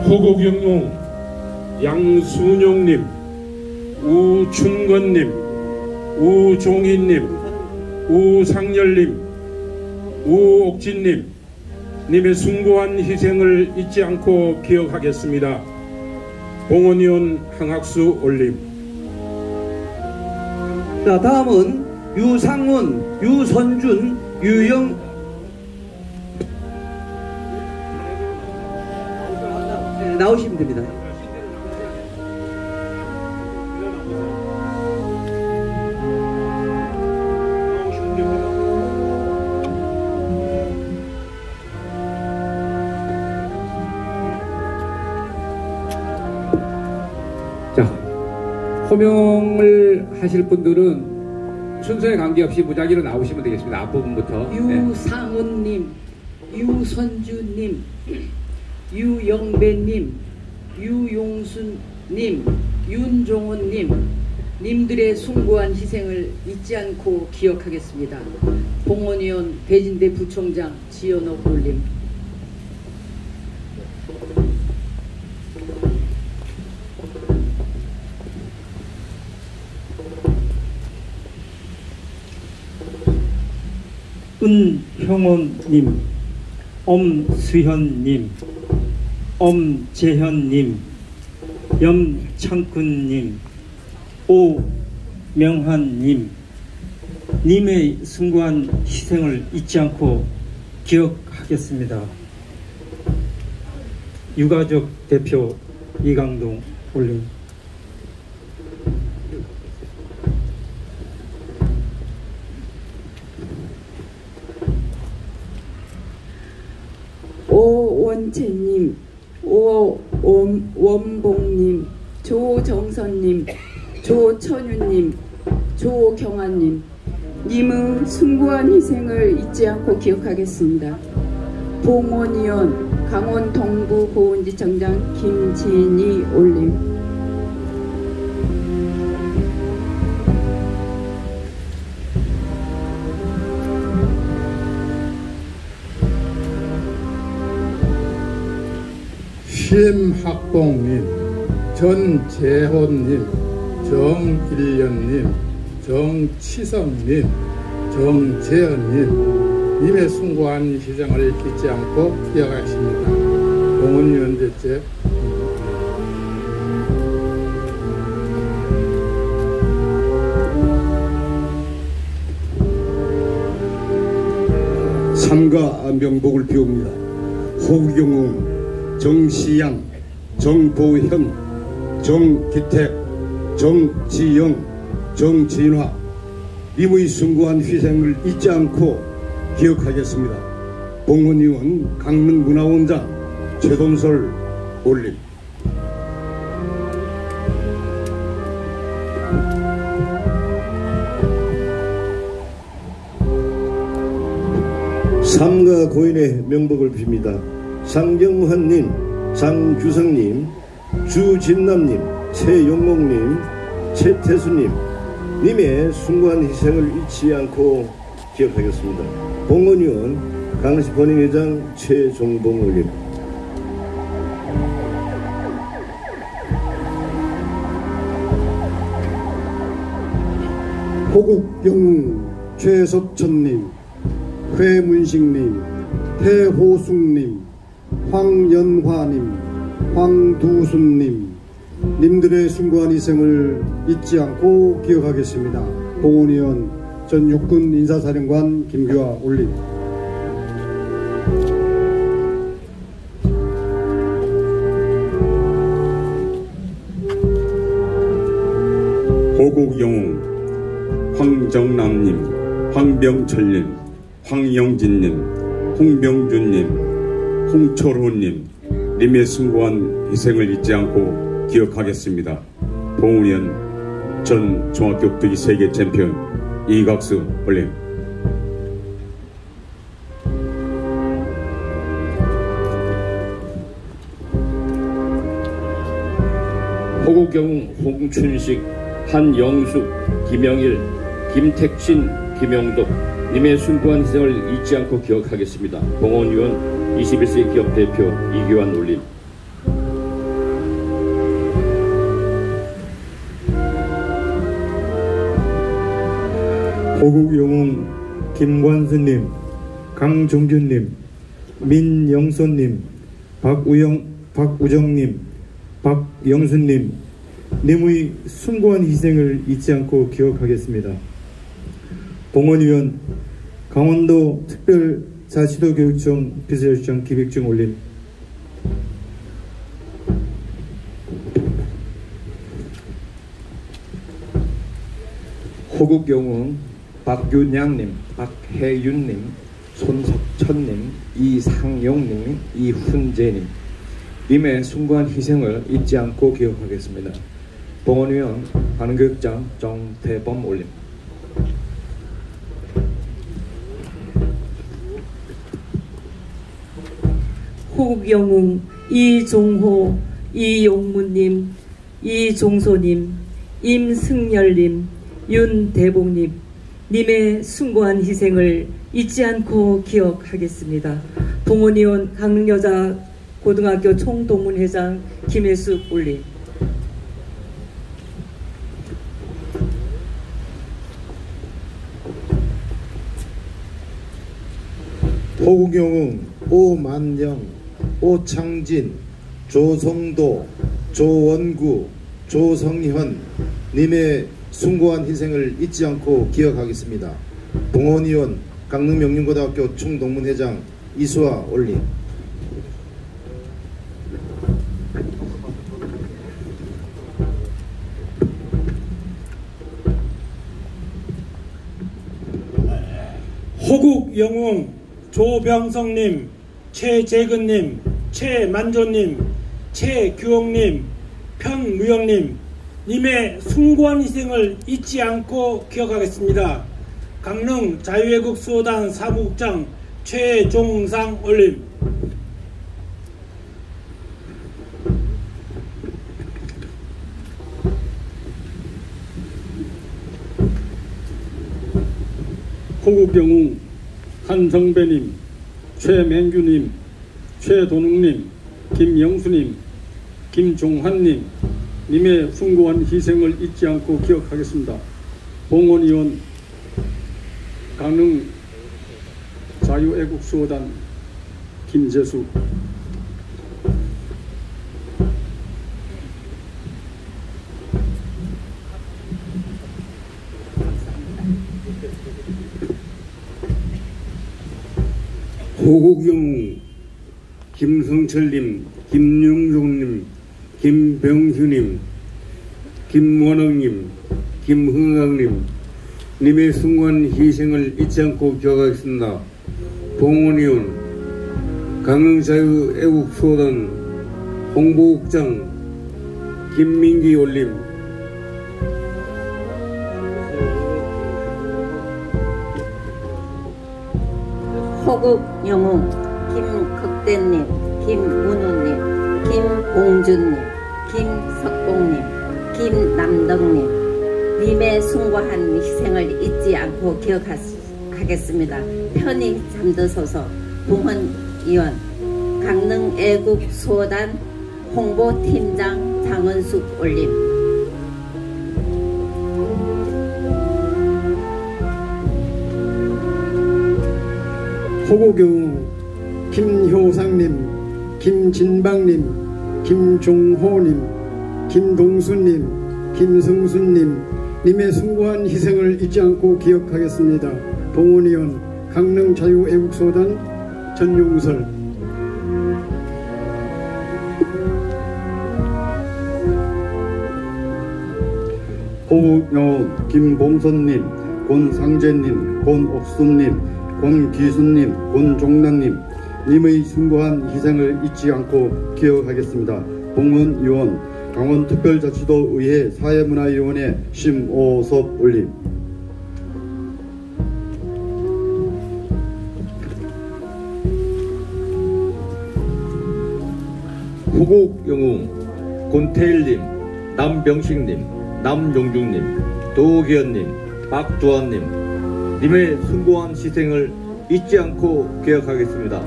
호국영웅 양순용님, 우춘건님, 우종희님, 우상열님, 우옥진님 님의 숭고한 희생을 잊지 않고 기억하겠습니다. 봉헌위원 항학수 올림. 자, 다음은 유상훈, 유선준, 유영 나오시면 됩니다. 자, 호명을 하실 분들은 순서에 관계없이 무작위로 나오시면 되겠습니다. 앞부분부터. 유상훈님, 유선주님, 유영배님, 유용순님, 윤종훈님, 님들의 숭고한 희생을 잊지 않고 기억하겠습니다. 봉헌위원 배진대 부총장 지연옥 올림. 은형원님, 엄수현님, 엄재현님, 염창근님, 오명환님, 님의 숭고한 희생을 잊지 않고 기억하겠습니다. 유가족 대표 이강동 올림. 오원채님, 오원봉님, 조정선님, 조천유님, 조경환님, 님의 숭고한 희생을 잊지 않고 기억하겠습니다. 봉헌위원 강원 동부 보훈지청장 김진희 올림. 심학봉님, 전재혼님, 정일련님, 정치성님, 정재현님, 님의 숭고한 희생을 잊지 않고 기억하십니다. 봉헌위원 대체 삼가 명복을 비웁니다. 호국영웅 정시양, 정보현, 정기택, 정지영, 정진화 님의 숭고한 희생을 잊지 않고 기억하겠습니다. 봉헌위원 강릉문화원장 최동설 올림. 삼가 고인의 명복을 빕니다. 상경환님, 장규성님, 주진남님, 최용목님, 최태수님 님의 숭고한 희생을 잊지 않고 기억하겠습니다. 봉헌위원 강시 본인회장 최종봉 올림. 호국영웅 최석천님, 회문식님, 태호숙님, 황연화님, 황두순님 님들의 숭고한 희생을 잊지 않고 기억하겠습니다. 봉헌위원 전 육군 인사사령관 김규하 올림. 호국영웅 황정남님, 황병철님, 황영진님, 홍병준님, 홍철호님 님의 숭고한 희생을 잊지 않고 기억하겠습니다. 봉헌위원 전 종합격투기 세계 챔피언 이각수 올림. 호국영, 홍춘식, 한영숙, 김영일, 김택진, 김영덕 님의 숭고한 희생을 잊지 않고 기억하겠습니다. 봉헌위원 21세 기업대표 이규환 올림. 호국영웅 김관수님, 강종균님, 민영선님, 박우정님, 박영순님 님의 숭고한 희생을 잊지 않고 기억하겠습니다. 봉헌위원 강원도 특별자치도교육청 비서실장 김익중 올림. 호국영웅 박윤양님, 박혜윤님, 손석천님, 이상용님, 이훈재님 님의 숭고한 희생을 잊지 않고 기억하겠습니다. 봉헌위원 관훈교육장 정태범 올림. 호국영웅 이종호, 이용무님, 이종소님, 임승열님, 윤대봉님 님의 숭고한 희생을 잊지 않고 기억하겠습니다. 봉헌위원 강릉여자고등학교 총동문회장 김혜숙 올림. 호국영웅 오만영, 오창진, 조성도, 조원구, 조성현 님의 숭고한 희생을 잊지 않고 기억하겠습니다. 봉헌위원 강릉명륜고등학교 총동문회장 이수아 올림. 호국영웅 조병성님, 최재근님, 최만조님, 최규홍님, 편무영님 님의 숭고한 희생을 잊지 않고 기억하겠습니다. 강릉 자유애국 수호단 사무국장 최종상 올림. 호국영웅 한성배님, 최맹규님, 최도능님, 김영수님, 김종환님 님의 숭고한 희생을 잊지 않고 기억하겠습니다. 봉헌위원 강릉 자유애국수호단 김재수. 호국영웅 김성철님, 김영종님, 김병휴님, 김원흥님, 김흥학님 님의 숭고한 희생을 잊지 않고 기억하겠습니다. 봉헌위원 강릉자유애국수호단 홍보국장 김민기 올림. 호국영웅 김극대님, 김문우님, 김봉준님, 김석봉님, 김남덕님 님의 숭고한 희생을 잊지 않고 기억하겠습니다. 편히 잠드소서. 봉헌위원 강릉애국수호단 홍보팀장 장은숙 올림. 호국영웅 김효상님, 김진방님, 김종호님, 김동수님, 김성순님 님의 숭고한 희생을 잊지 않고 기억하겠습니다. 봉헌위원 강릉자유애국수호단 전용설. 호국영웅 김봉선님, 권상재님, 권옥순님, 권기순님, 권종란님 님의 숭고한 희생을 잊지 않고 기억하겠습니다. 봉헌위원 강원특별자치도의회 사회문화위원회 심오섭 올림. 호국영웅 권태일님, 남병식님, 남용중님, 도기현님, 박두환님 님의 숭고한 희생을 잊지 않고 기억하겠습니다.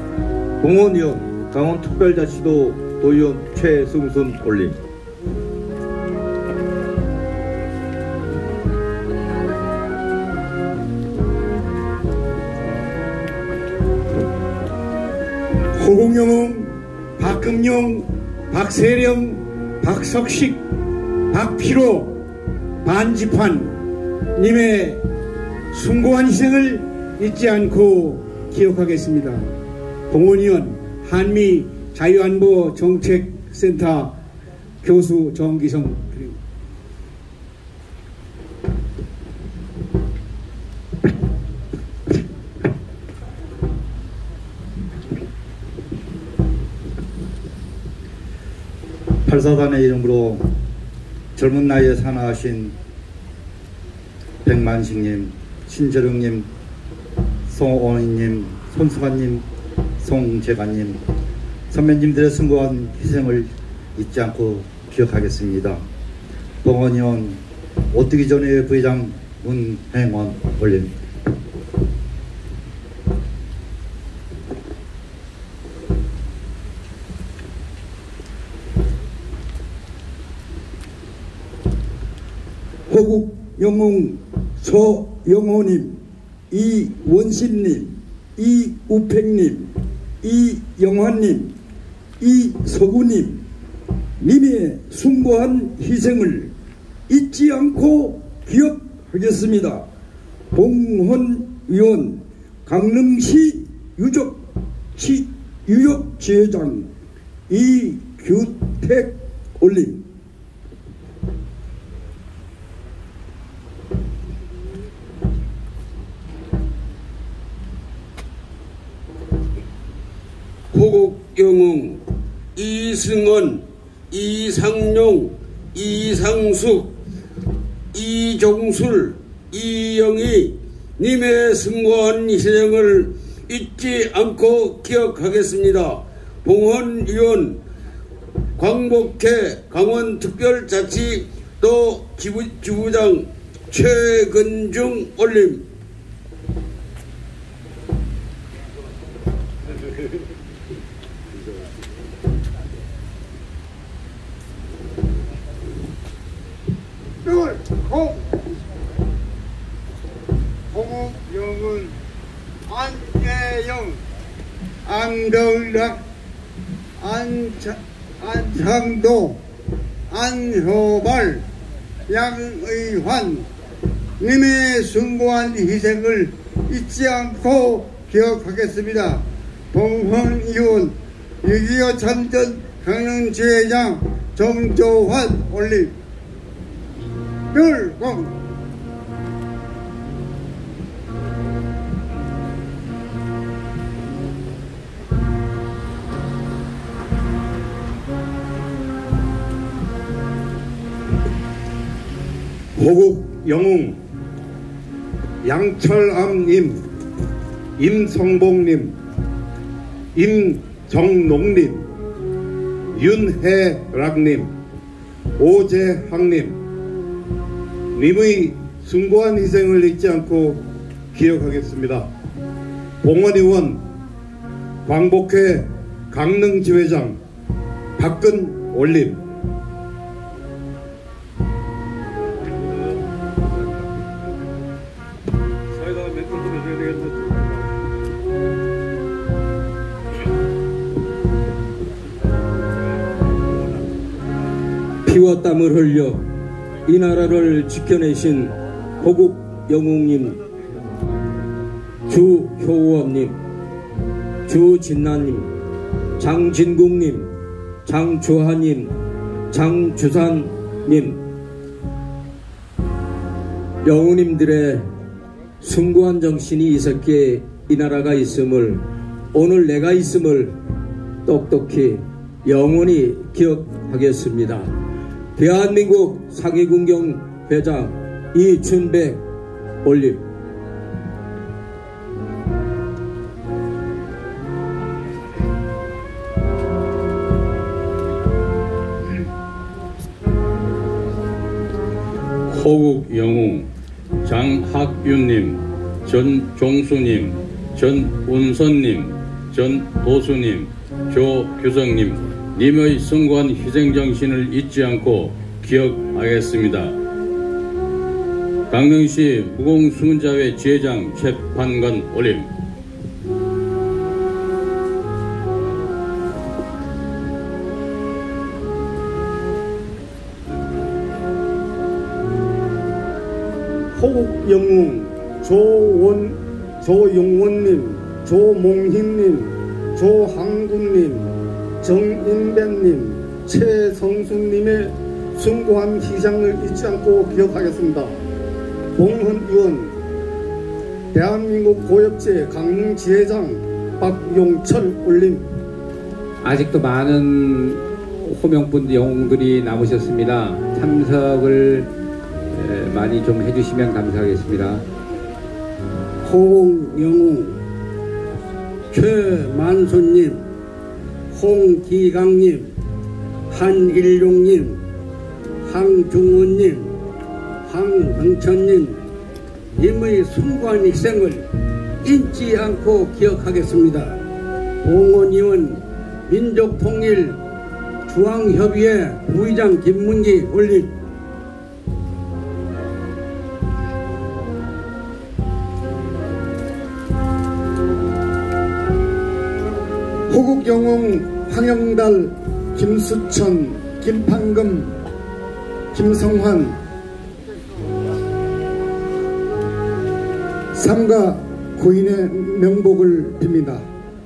봉헌위원 강원특별자치도 도의원 최승순 올림. 호국영웅, 박금용, 박세령, 박석식, 박피로, 반지판 님의 숭고한 희생을 잊지 않고 기억하겠습니다. 봉헌위원 한미 자유안보 정책센터 교수 정기성. 팔사단의 이름으로 젊은 나이에 산하하신 백만식님, 신재령님, 송원희님, 손수관님, 송재관님, 선배님들의 숭고한 희생을 잊지 않고 기억하겠습니다. 봉헌위원 오뜨기 전의 부회장 문행원 올림. 호국영웅 서영호님, 이원신님, 이우팽님, 이영환님, 이서구님 님의 숭고한 희생을 잊지 않고 기억하겠습니다. 봉헌위원 강릉시 유적지회장 이규택 올림. 호국영웅 이승원, 이상용, 이상숙, 이종술, 이영희 님의 숭고한 희생을 잊지 않고 기억하겠습니다. 봉헌위원 광복회 강원특별자치도 지부장 최근중 올림. 호국영웅 안재영, 안병락, 안창도, 안효발, 양의환 님의 숭고한 희생을 잊지 않고 기억하겠습니다. 봉헌위원 6.25 참전 강릉지회장 정조환 올림. 멸공. 호국영웅 양철암님, 임성봉님, 임정농님, 윤혜락님, 오재학님 님의 숭고한 희생을 잊지 않고 기억하겠습니다. 봉헌위원 광복회 강릉지회장 박근 올림. 피와 땀을 흘려 이 나라를 지켜내신 호국영웅님, 주효원님, 주진나님, 장진국님, 장주하님, 장주산님 영웅님들의 숭고한 정신이 있었기에 이 나라가 있음을, 오늘 내가 있음을 똑똑히 영원히 기억하겠습니다. 대한민국 상위군경 회장 이춘백 올림. 호국 영웅, 장학윤님, 전종수님, 전운선님, 전도수님, 조규성님, 님의 숭고한 희생정신을 잊지 않고 기억하겠습니다. 강릉시 무공수문자회 지회장 최판관 올림. 호국 영웅 조용원님, 조몽희님, 조항군님, 정인배님, 최성수님의 숭고한 희생을 잊지 않고 기억하겠습니다. 봉헌 의원, 대한민국 고엽제 강릉 지회장 박용철 올림. 아직도 많은 호명분 영웅들이 남으셨습니다. 참석을 많이 좀 해주시면 감사하겠습니다. 호국 영웅 최만수님, 홍기강님, 한일용님, 황중원님, 황병천님, 님의 숭고한 희생을 잊지 않고 기억하겠습니다. 봉헌위원 민족통일 중앙협의회 부의장 김문기 올림. 호국영웅 황영달, 김수천, 김판금, 김성환, 삼가 고인의 명복을 빕니다.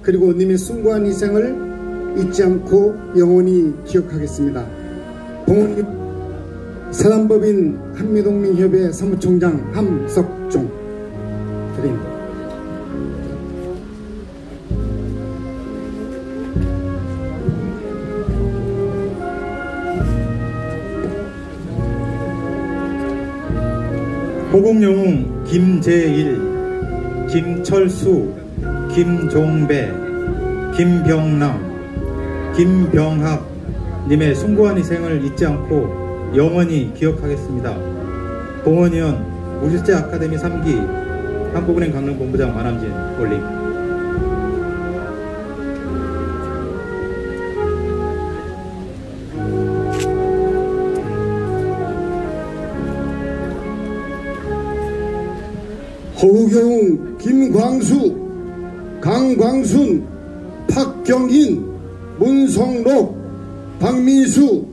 그리고 님의 숭고한 희생을 잊지 않고 영원히 기억하겠습니다. 봉헌 사단법인 한미독민협회 사무총장 함석종 드립니다. 호국영웅 김재일, 김철수, 김종배, 김병남, 김병학 님의 숭고한 희생을 잊지 않고 영원히 기억하겠습니다. 봉헌위원 우실제 아카데미 3기 한국은행 강릉본부장 만함진 올림. 호국영웅 김광수, 강광순, 박경인, 문성록, 박민수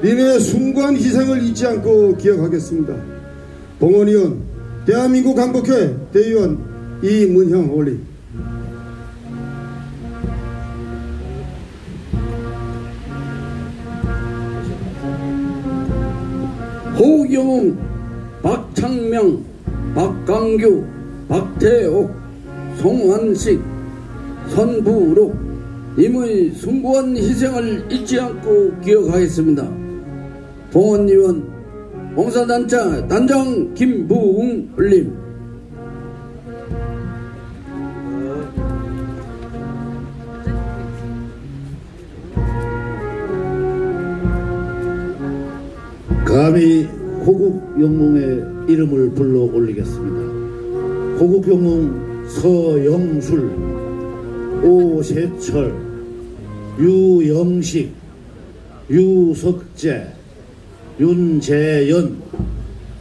님의 숭고한 희생을 잊지 않고 기억하겠습니다. 봉헌위원 대한민국 한국회 대의원 이문형 올림. 호국영웅 박창명, 박강규, 박태옥, 송환식, 선부록 님의 숭고한 희생을 잊지 않고 기억하겠습니다. 봉헌위원 봉사단체 단장 김부웅 올림. 감히 호국영웅의 이름을 불러 올리겠습니다. 호국영웅 서영술, 오세철, 유영식, 유석재, 윤재연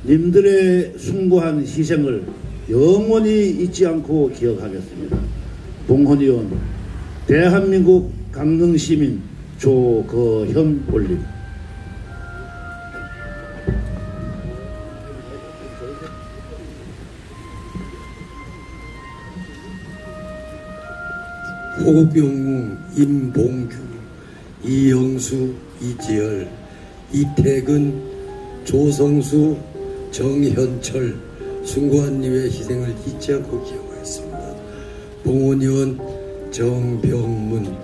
님들의 숭고한 희생을 영원히 잊지 않고 기억하겠습니다. 봉헌위원 대한민국 강릉시민 조거현 올림. 호국영웅 임봉규, 이영수, 이지열, 이태근, 조성수, 정현철 숭고한 님의 희생을 잊지 않고 기억하였습니다. 봉헌위원 정병문.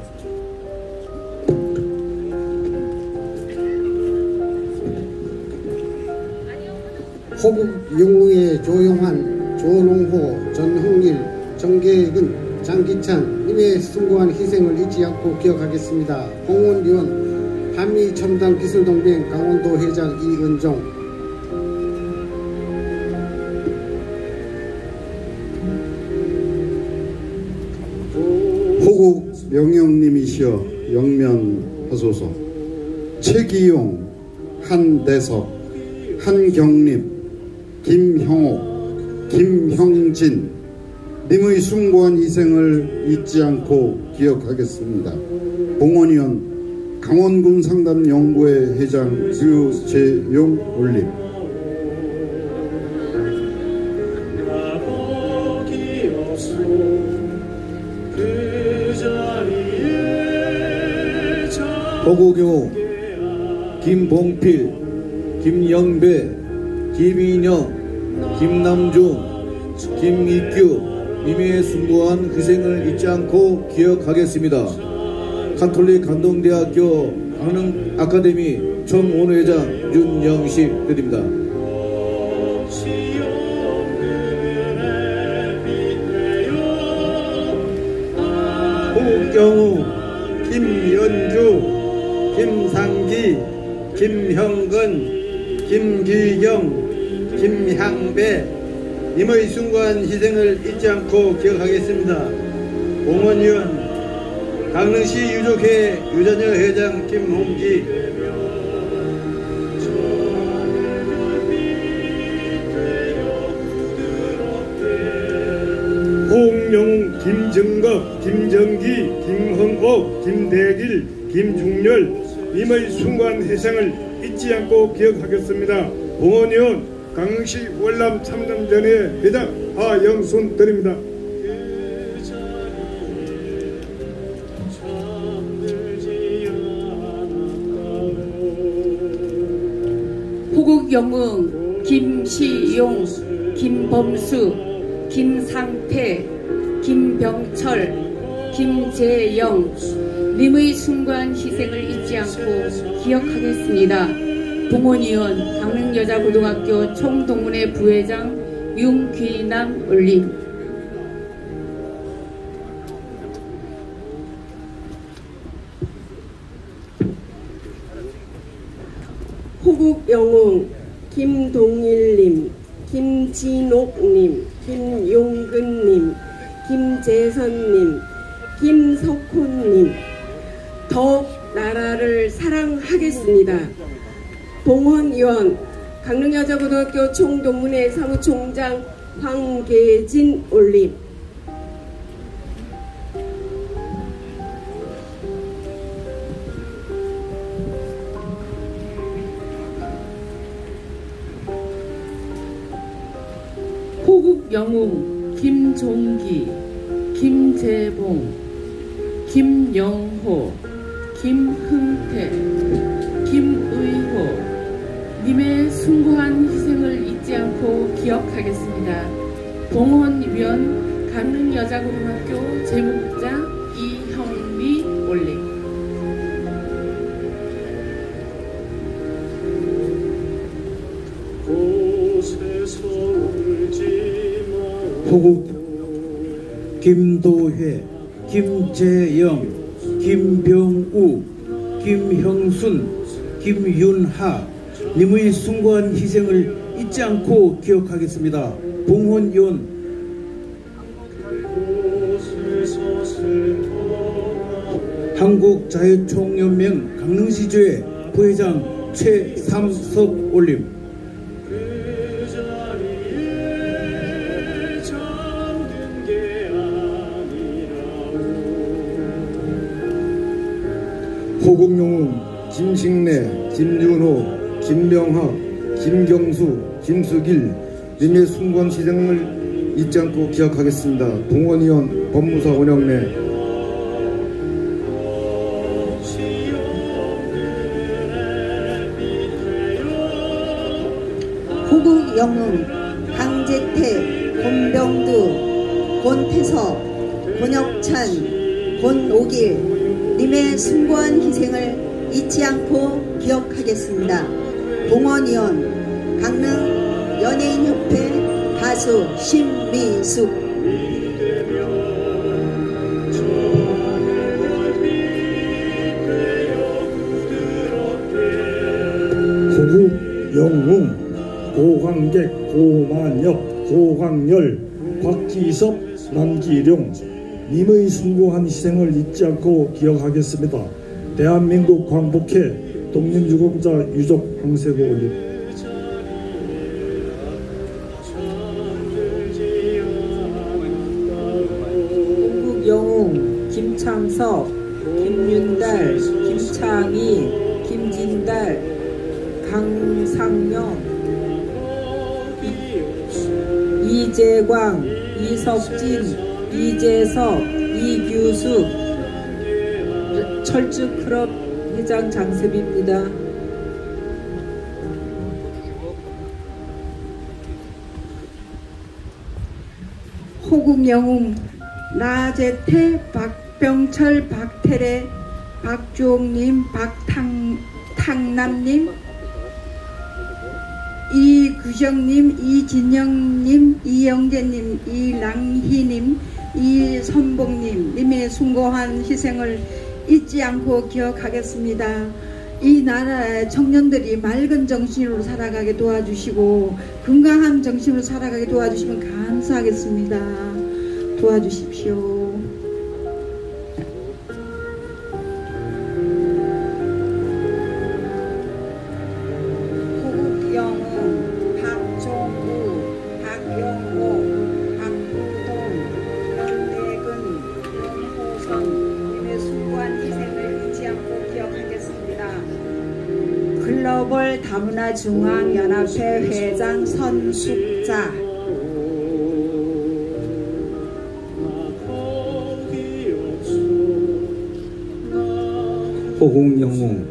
호국영웅의 조용환, 조농호, 전흥일, 정계근, 장기찬 님의 숭고한 희생을 잊지 않고 기억하겠습니다. 봉헌위원 한미첨단기술동맹 강원도 회장 이은종. 호국 명영님이시여 영면하소서. 최기용, 한대석, 한경림, 김형옥, 김형진 님의 숭고한 희생을 잊지 않고 기억하겠습니다. 봉헌위원 강원군 상담연구회 회장 유재용 올림. 호국용, 김봉필, 김영배, 김인영, 김남중, 김익규 님의 숭고한 희생을 잊지 않고 기억하겠습니다. 카톨릭 감동대학교 강릉 아카데미 정원회장 윤영식 드립니다. 호국경우, 김연주, 김상기, 김형근, 김기경, 김향배 님의 숭고한 희생을 잊지 않고 기억하겠습니다. 봉헌위원 강릉시 유족회 유전여 회장 김홍기. 홍영웅, 김정갑, 김정기, 김흥옥, 김대길, 김중렬 님의 숭고한 희생을 잊지 않고 기억하겠습니다. 봉헌위원 강릉시 월남 참담전의 회장 하영순 드립니다. 호국영웅, 김시용, 김범수, 김상태, 김병철, 김재영 님의 숭고한 희생을 잊지 않고 기억하겠습니다. 봉헌위원 강릉여자고등학교 총동문회 부회장 윤귀남 올림. 호국영웅, 김동일님, 김진옥님, 김용근님, 김재선님, 김석훈님 더욱 나라를 사랑하겠습니다. 봉헌위원 강릉여자고등학교 총동문회 사무총장 황계진 올림. 호국영웅, 김종기, 김재봉, 김영호, 김흥태, 김의호 님의 숭고한 희생을 잊지 않고 기억하겠습니다. 봉헌위원 강릉여자고등학교 재무국장 이형미 올림. 호국 김도회, 김재영, 김병우, 김형순, 김윤하 님의 숭고한 희생을 잊지 않고 기억하겠습니다. 봉헌위원 한국자유총연맹 강릉시조회 부회장 최삼석 올림. 호국영웅, 김식래, 김윤호, 김명학, 김경수, 김수길 님의 숭고한 희생을 잊지 않고 기억하겠습니다. 봉헌위원 법무사 원영래. 호국영웅, 강재태, 권병두, 권태석, 권혁찬, 권오길 님의 숭고한 희생을 잊지 않고 기억하겠습니다. 봉헌위원 강릉 연예인협회 가수 신미숙. 호국영웅, 고광객, 고만엽, 고광열, 곽기섭, 남기룡 님의 숭고한 희생을 잊지 않고 기억하겠습니다. 대한민국 광복회 독립유공자 유족 황세고 올림. 영웅, 김창석, 김윤달, 김창희, 김진달, 강상명, 이재광, 이석진, 이재석, 이규숙, 철쭉클럽 회장 장섭입니다. 호국영웅 나재태, 박병철, 박태래, 박주옥님, 박탕남님, 이규정님, 이진영님, 이영재님, 이랑희님, 이선봉님, 님의 숭고한 희생을 잊지 않고 기억하겠습니다. 이 나라의 청년들이 맑은 정신으로 살아가게 도와주시고 건강한 정신으로 살아가게 도와주시면 감사하겠습니다. 도와주십시오. 호국영웅, 박종우, 박영호, 박부동, 연대근, 연호선, 님의 숭고한 희생을 잊지 않고 기억하겠습니다. 글로벌 다문화 중앙연합회 회장 선숙자. 호국영웅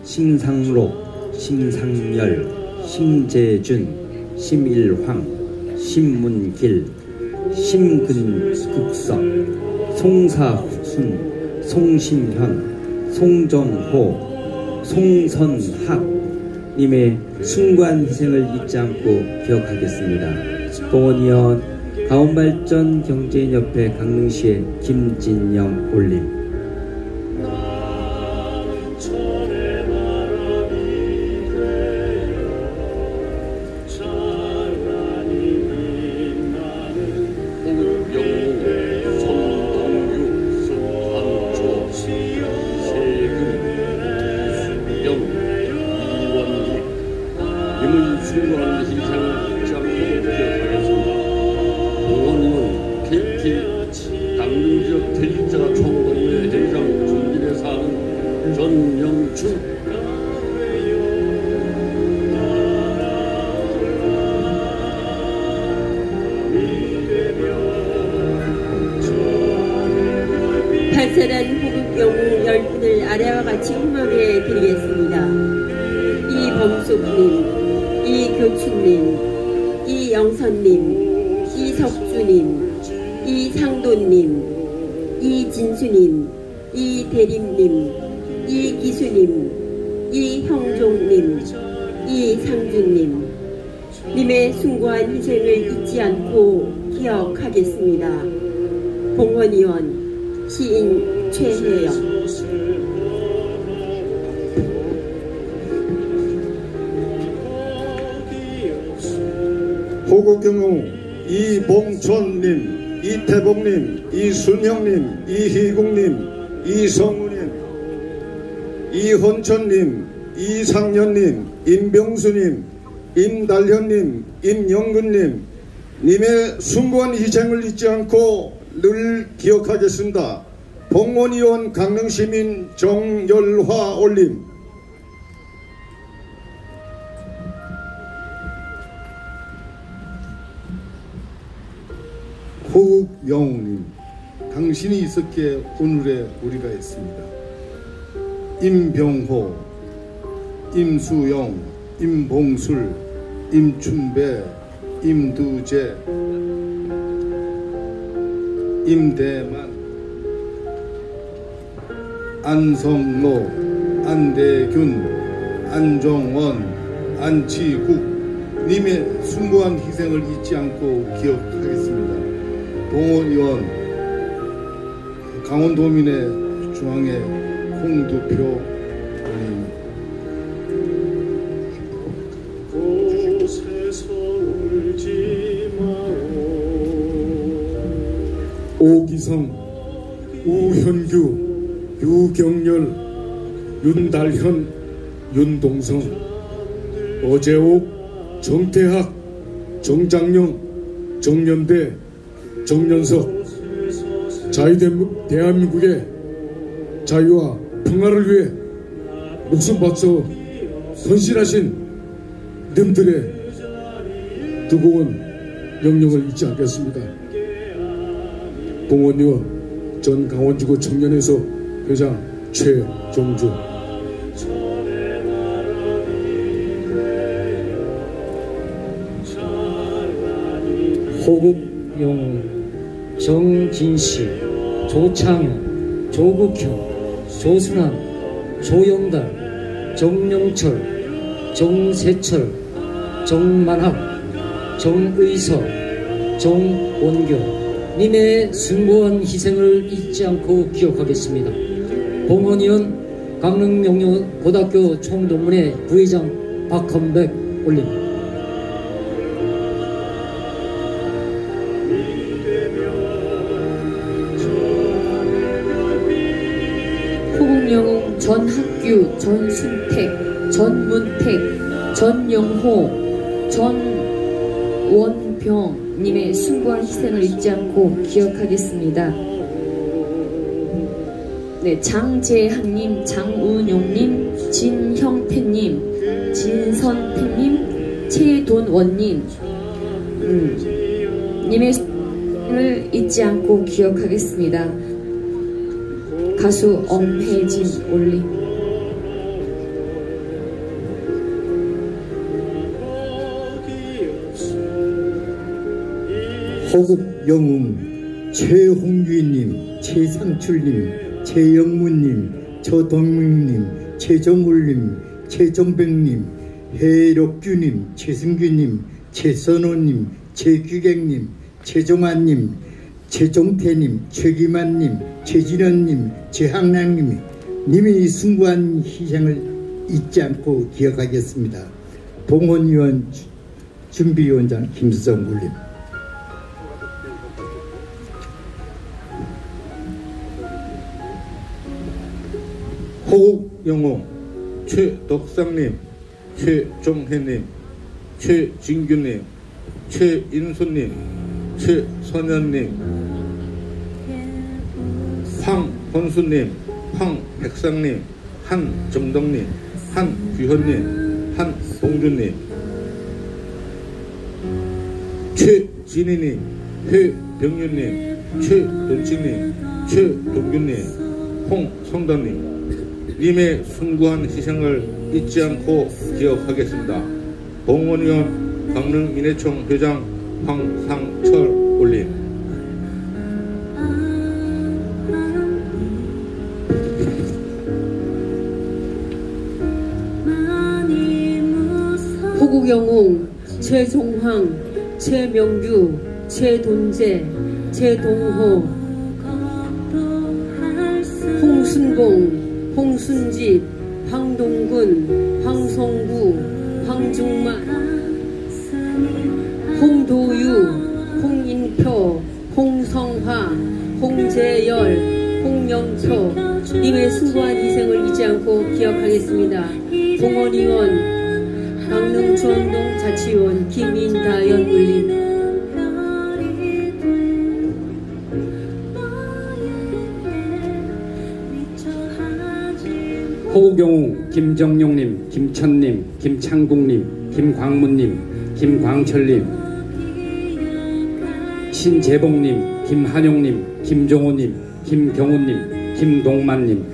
심상록, 심상열, 심재준, 심일황, 심문길, 심근극석, 송사순, 송신현, 송정호, 송선학 님의 숭고한 희생을 잊지 않고 기억하겠습니다. 봉헌위원 가온발전 경제인협회 강릉시의 김진영 올림. 숭고한 희생을 잊지 않고 기억하겠습니다. 봉헌위원 KT 강릉지역 대진자가 총동회 회장 중진에 사는 전영춘. 발설한 호국영웅 10분을 아래와 같이 흠하게 드리겠습니다. 이범숙님, 이교춘님, 이영선님, 이석주님, 이상돈님, 이진수님, 이대림님, 이기수님, 이형종님, 이상준님, 님의 숭고한 희생을 잊지 않고 기억하겠습니다. 봉헌위원 시인 최혜영. 호국영웅 이봉천님, 이태봉님, 이순형님, 이희국님, 이성우님, 이헌천님, 이상년님, 임병수님, 임달현님, 임영근님, 님의 숭고한 희생을 잊지 않고 늘 기억하겠습니다. 봉헌위원 강릉시민 정열화 올림. 호국영웅님, 당신이 있었기에 오늘의 우리가 있습니다. 임병호, 임수영, 임봉술, 임춘배, 임두재, 임대만, 안성로, 안대균, 안정원, 안치국 님의 숭고한 희생을 잊지 않고 기억하겠습니다. 봉헌위원 강원도민의 중앙회 홍두표 올림. 오기성, 우현규, 유경열, 윤달현, 윤동성, 어재옥, 정태학, 정장영, 정연대, 정연석, 대한민국의 자유와 평화를 위해 목숨 바쳐 헌신하신 님들의 뜨거운 명령을 잊지 않겠습니다. 봉원리원 전 강원지구 청년회소 회장 최정주. 호국영웅, 정진씨, 조창현, 조국형, 조순환, 조영달, 정영철, 정세철, 정만학, 정의서, 정원교 님의 숭고한 희생을 잊지 않고 기억하겠습니다. 봉헌위원 강릉명료고등학교 총동문회 부회장 박헌백 올림. 호국영웅 전학규, 전순택, 전문택, 전영호, 전원병님의 숭고한 희생을 잊지 않고 기억하겠습니다. 네, 장재한님, 장운용님, 진형태님, 진선태님, 최돈원님 님의 희생을 잊지 않고 기억하겠습니다. 가수 엄혜진 올림. 호국영웅 최홍규님, 최상출님, 최영문님, 조동민님, 최정울님, 최정백님, 해력규님, 최승규님, 최선호님, 최규객님, 최종환님, 최종태님, 최기만님, 최진현님, 최학랑님 님의 숭고한 희생을 잊지 않고 기억하겠습니다. 봉헌위원 준비위원장 김수정 올림. 호국영웅 최덕상님, 최종혜님, 최진규님, 최인수님, 최선현님, 황헌수님, 황백상님, 한정덕님, 한규현님, 한동준님, 최진희님, 최병윤님, 최돈치님, 최동균님, 홍성단님 님의 숭고한 희생을 잊지 않고 기억하겠습니다. 봉헌위원 강릉민회총 회장 황상철 올림. 호국영웅 최종황, 최명규, 최돈재, 최동호, 홍순봉, 홍순집, 황동군, 황성구, 황중만, 홍도유, 홍인표, 홍성화, 홍재열, 홍영표 님의 숭고한 희생을 잊지 않고 기억하겠습니다. 봉헌위원 강릉중앙동 자치위원 김인다연 올림. 호국영웅 김정용님, 김천님, 김창국님, 김광문님, 김광철님, 신재봉님, 김한용님, 김종호님, 김경훈님, 김동만님,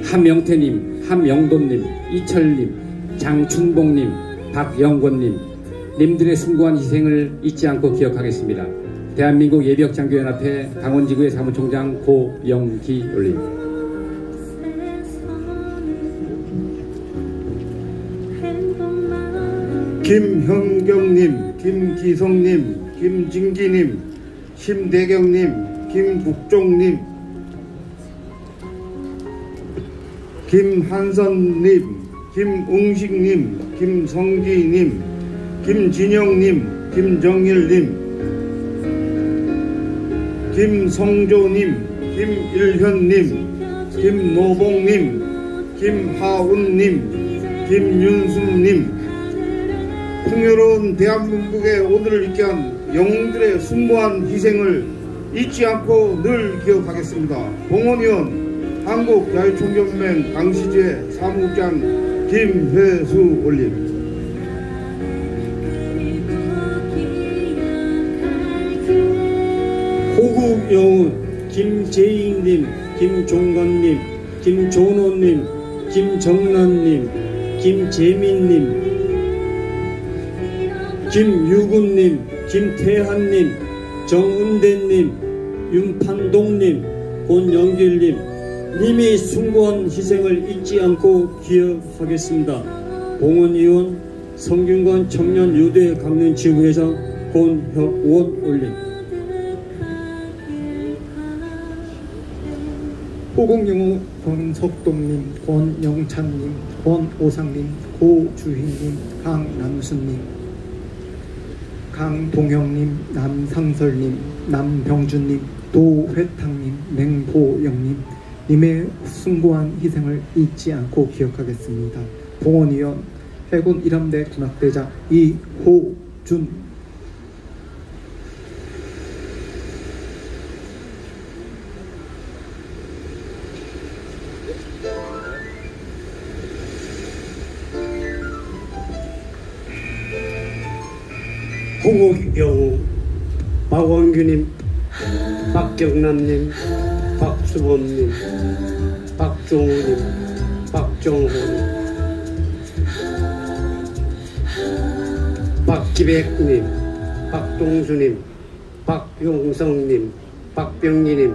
함영태님, 함영돈님, 이철님, 장춘봉님, 박영권님 님들의 숭고한 희생을 잊지 않고 기억하겠습니다. 대한민국 예비역장교연합회 강원지구의 사무총장 고영기 올림. 김현경님, 김기성님, 김진기님, 심대경님, 김국종님, 김한선님, 김웅식님, 김성기님, 김진영님, 김정일님, 김성조님, 김일현님, 김노봉님, 김하운님, 김윤수님, 풍요로운 대한민국의 오늘을 있게 한 영웅들의 숭고한 희생을 잊지 않고 늘 기억하겠습니다. 봉헌위원 한국야유총연맹 강시주의 사무국장 김회수 올림. 호국영웅 김재익님, 김종건님, 김종호님, 김정란님, 김재민님, 김유군님, 김태한님, 정은대님, 윤판동님, 권영길님, 님의 숭고한 희생을 잊지 않고 기억하겠습니다. 봉헌위원 성균관 청년유대 강릉지구회장 권혁원 올림. 호국영웅 권석동님, 권영찬님, 권오상님, 고주희님, 강남순님, 강동형님, 남상설님, 남병준님, 도회탕님, 맹보영님, 님의 숭고한 희생을 잊지 않고 기억하겠습니다. 봉헌위원 해군 1함대 군악대장 이호준. 호국영웅 박원규님, 박경남님, 박수범님, 박종우님, 박정호님, 박기백님, 박동수님, 박용성님, 박병리님,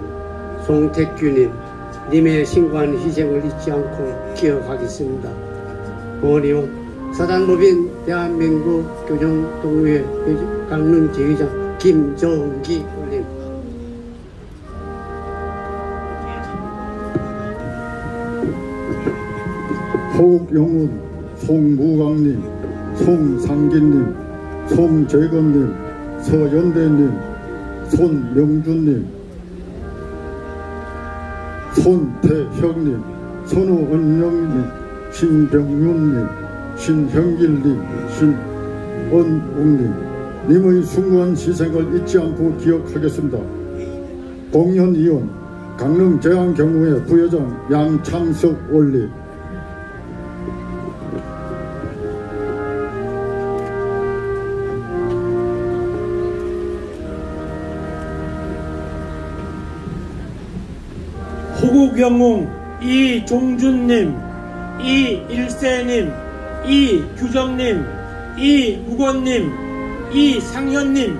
송택규님, 님의 신고한 희생을 잊지 않고 기억하겠습니다. 봉헌위원 사단법인 대한민국 교정동호회 강릉지회장 김정기 올림. 호국영웅 송무광님, 송상기님, 송재건님, 서연대님, 손명준님, 손태혁님, 선우은영님, 신병윤님, 신형길님, 신원웅님, 님의 숭고한 희생을 잊지 않고 기억하겠습니다. 봉헌위원 강릉제안경무회 부회장 양창석 올림. 호국영웅 이종준님, 이일세님, 이규정님, 이우건님, 이상현님,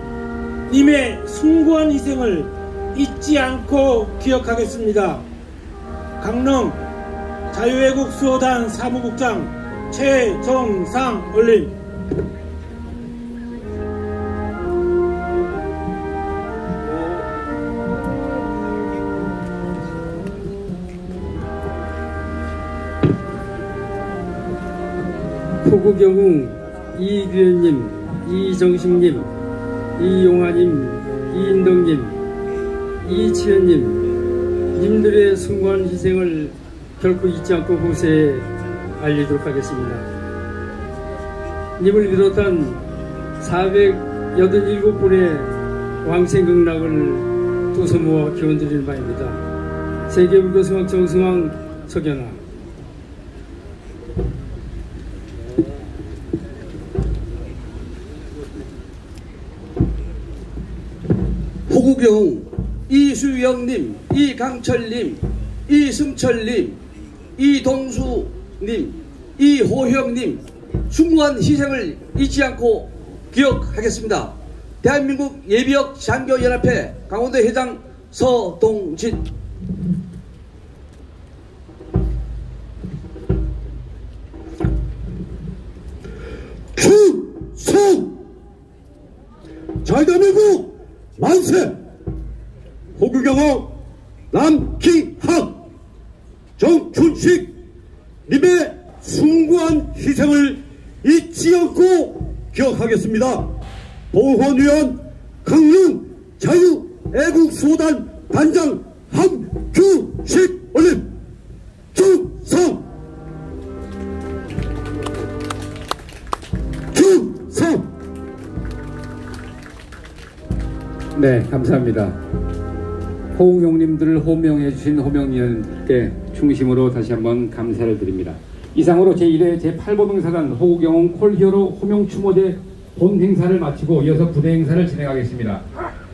님의 숭고한 희생을 잊지 않고 기억하겠습니다. 강릉 자유애국 수호단 사무국장 최정상 올림. 호국영웅 이규현님, 이정식님, 이용화님, 이인덕님, 이치현님, 님들의 숭고한 희생을 결코 잊지 않고 후세에 알리도록 하겠습니다. 님을 비롯한 487분의 왕생극락을 두서 모아 기원드리는 바입니다. 세계불교승왕 정승왕 석연아. 호국영웅 이수영님, 이강철님, 이승철님, 이동수님, 이호형님 숭고한 희생을 잊지 않고 기억하겠습니다. 대한민국 예비역 장교연합회 강원도 회장 서동진. 충성! 자유대한민국 만세! 호국영웅 남기학 정춘식 님의 숭고한 희생을 잊지 않고 기억하겠습니다. 봉헌위원 강릉 자유 애국수호단 단장 함규식 올림 주성. 네, 감사합니다. 호웅용님들을 호명해 주신 호명위원께 중심으로 다시 한번 감사를 드립니다. 이상으로 제1회 제8보병사단 호국영웅 콜히어로 호명추모제 본 행사를 마치고 이어서 부대 행사를 진행하겠습니다.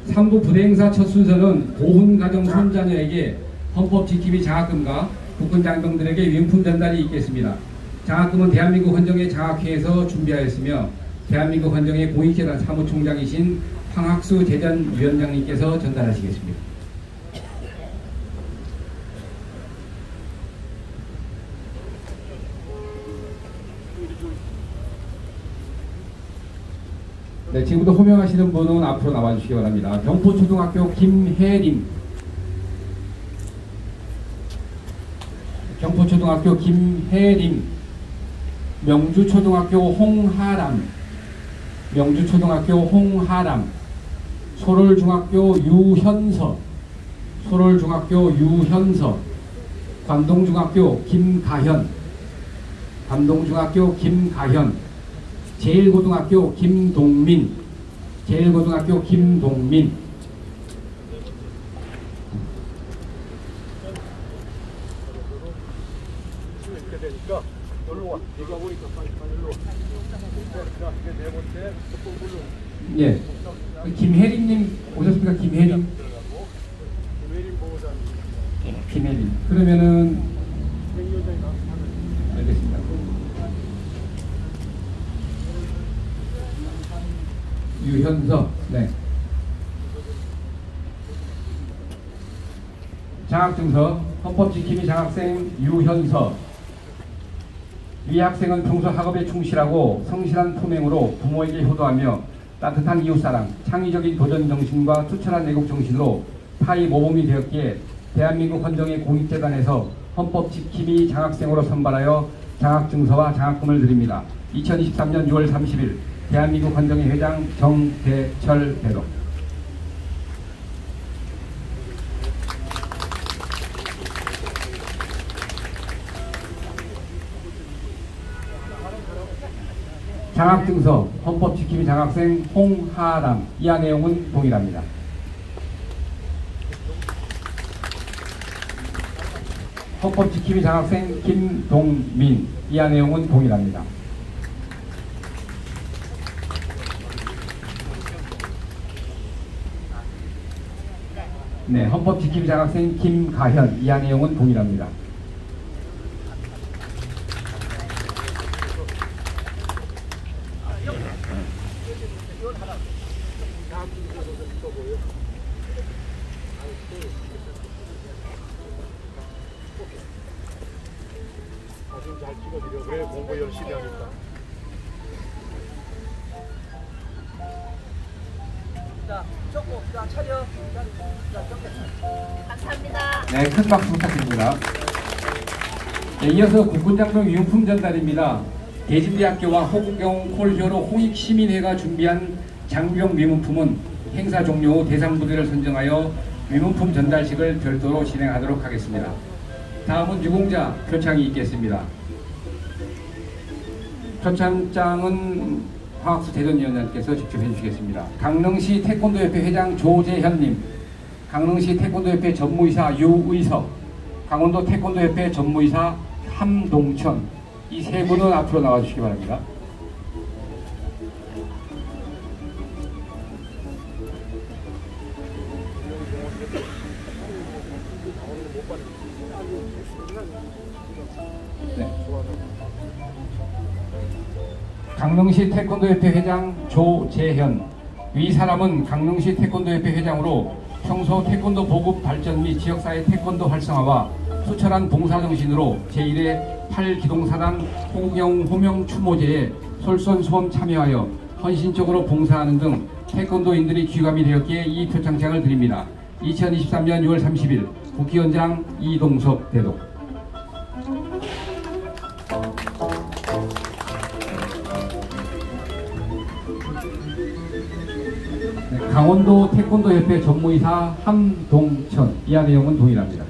3부 부대 행사 첫 순서는 보훈가정 손자녀에게 헌법지킴이 장학금과 국군 장병들에게 유인품 전달이 있겠습니다. 장학금은 대한민국 헌정의 장학회에서 준비하였으며 대한민국 헌정의 공익재단 사무총장이신 황학수 재전위원장님께서 전달하시겠습니다. 네, 지금부터 호명하시는 분은 앞으로 나와주시기 바랍니다. 경포초등학교 김혜림, 경포초등학교 김혜림, 명주초등학교 홍하람, 명주초등학교 홍하람, 소롤중학교 유현서, 소롤중학교 유현서, 관동중학교 김가현, 관동중학교 김가현, 제일고등학교 김동민, 제일고등학교 김동민, 예, 김혜림님 오셨습니까? 김혜림, 김혜림. 그러면은 알겠습니다. 유현서, 네. 장학증서, 헌법지킴이 장학생 유현서. 이 학생은 평소 학업에 충실하고 성실한 품행으로 부모에게 효도하며 따뜻한 이웃사랑, 창의적인 도전정신과 투철한 애국정신으로 타의 모범이 되었기에 대한민국 헌정의 공익재단에서 헌법지킴이 장학생으로 선발하여 장학증서와 장학금을 드립니다. 2023년 6월 30일 대한민국 헌정의 회장 정대철 대독. 장학증서, 헌법지킴이 장학생 홍하람. 이하 내용은 동일합니다. 헌법지킴이 장학생 김동민. 이하 내용은 동일합니다. 네, 헌법지킴이 장학생 김가현. 이하 내용은 동일합니다. 잘 찍어드려. 그래 공부 열심히 하니까. 자, 적고, 자, 차려. 자, 감사합니다. 네, 큰 박수 부탁드립니다. 네, 이어서 국군장병 유용품 전달입니다. 대진대학교와 호국영웅 콜히어로 홍익시민회가 준비한 장병 위문품은 행사 종료 후 대상 부대를 선정하여 위문품 전달식을 별도로 진행하도록 하겠습니다. 다음은 유공자 표창이 있겠습니다. 표창장은 황학수 대전위원장께서 직접 해주시겠습니다. 강릉시 태권도협회 회장 조재현님, 강릉시 태권도협회 전무이사 유의석, 강원도 태권도협회 전무이사 함동천, 이 세 분은 앞으로 나와주시기 바랍니다. 네. 강릉시 태권도협회 회장 조재현. 위 사람은 강릉시 태권도협회 회장으로 평소 태권도 보급 발전 및 지역사회 태권도 활성화와 수철한 봉사정신으로 제1회 8기동사단 호국영웅 호명추모제에 솔선수범 참여하여 헌신적으로 봉사하는 등 태권도인들이 귀감이 되었기에 이 표창장을 드립니다. 2023년 6월 30일 국기원장 이동석 대독. 강원도 태권도협회 전무이사 함동천. 이하 내용은 동일합니다.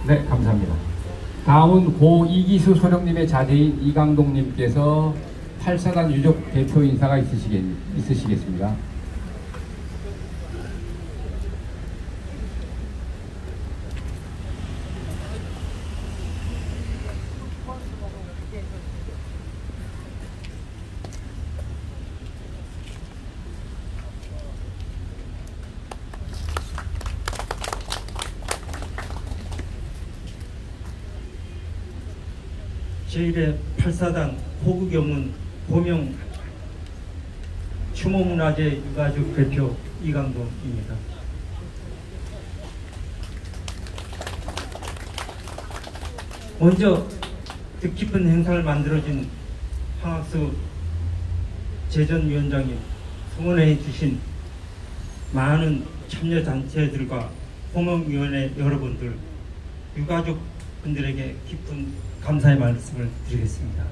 네, 감사합니다. 다음은 고 이기수 소령님의 자제인 이강동님께서 8사단 유족 대표 인사가 있으시겠습니다. 제1회 8사단 호국영문 고명 추모문화재 유가족 대표 이강동입니다. 먼저 뜻깊은 행사를 만들어진 황학수 재전위원장님, 성원해 주신 많은 참여단체들과 호명위원회 여러분들, 유가족 분들에게 깊은 감사의 말씀을 드리겠습니다.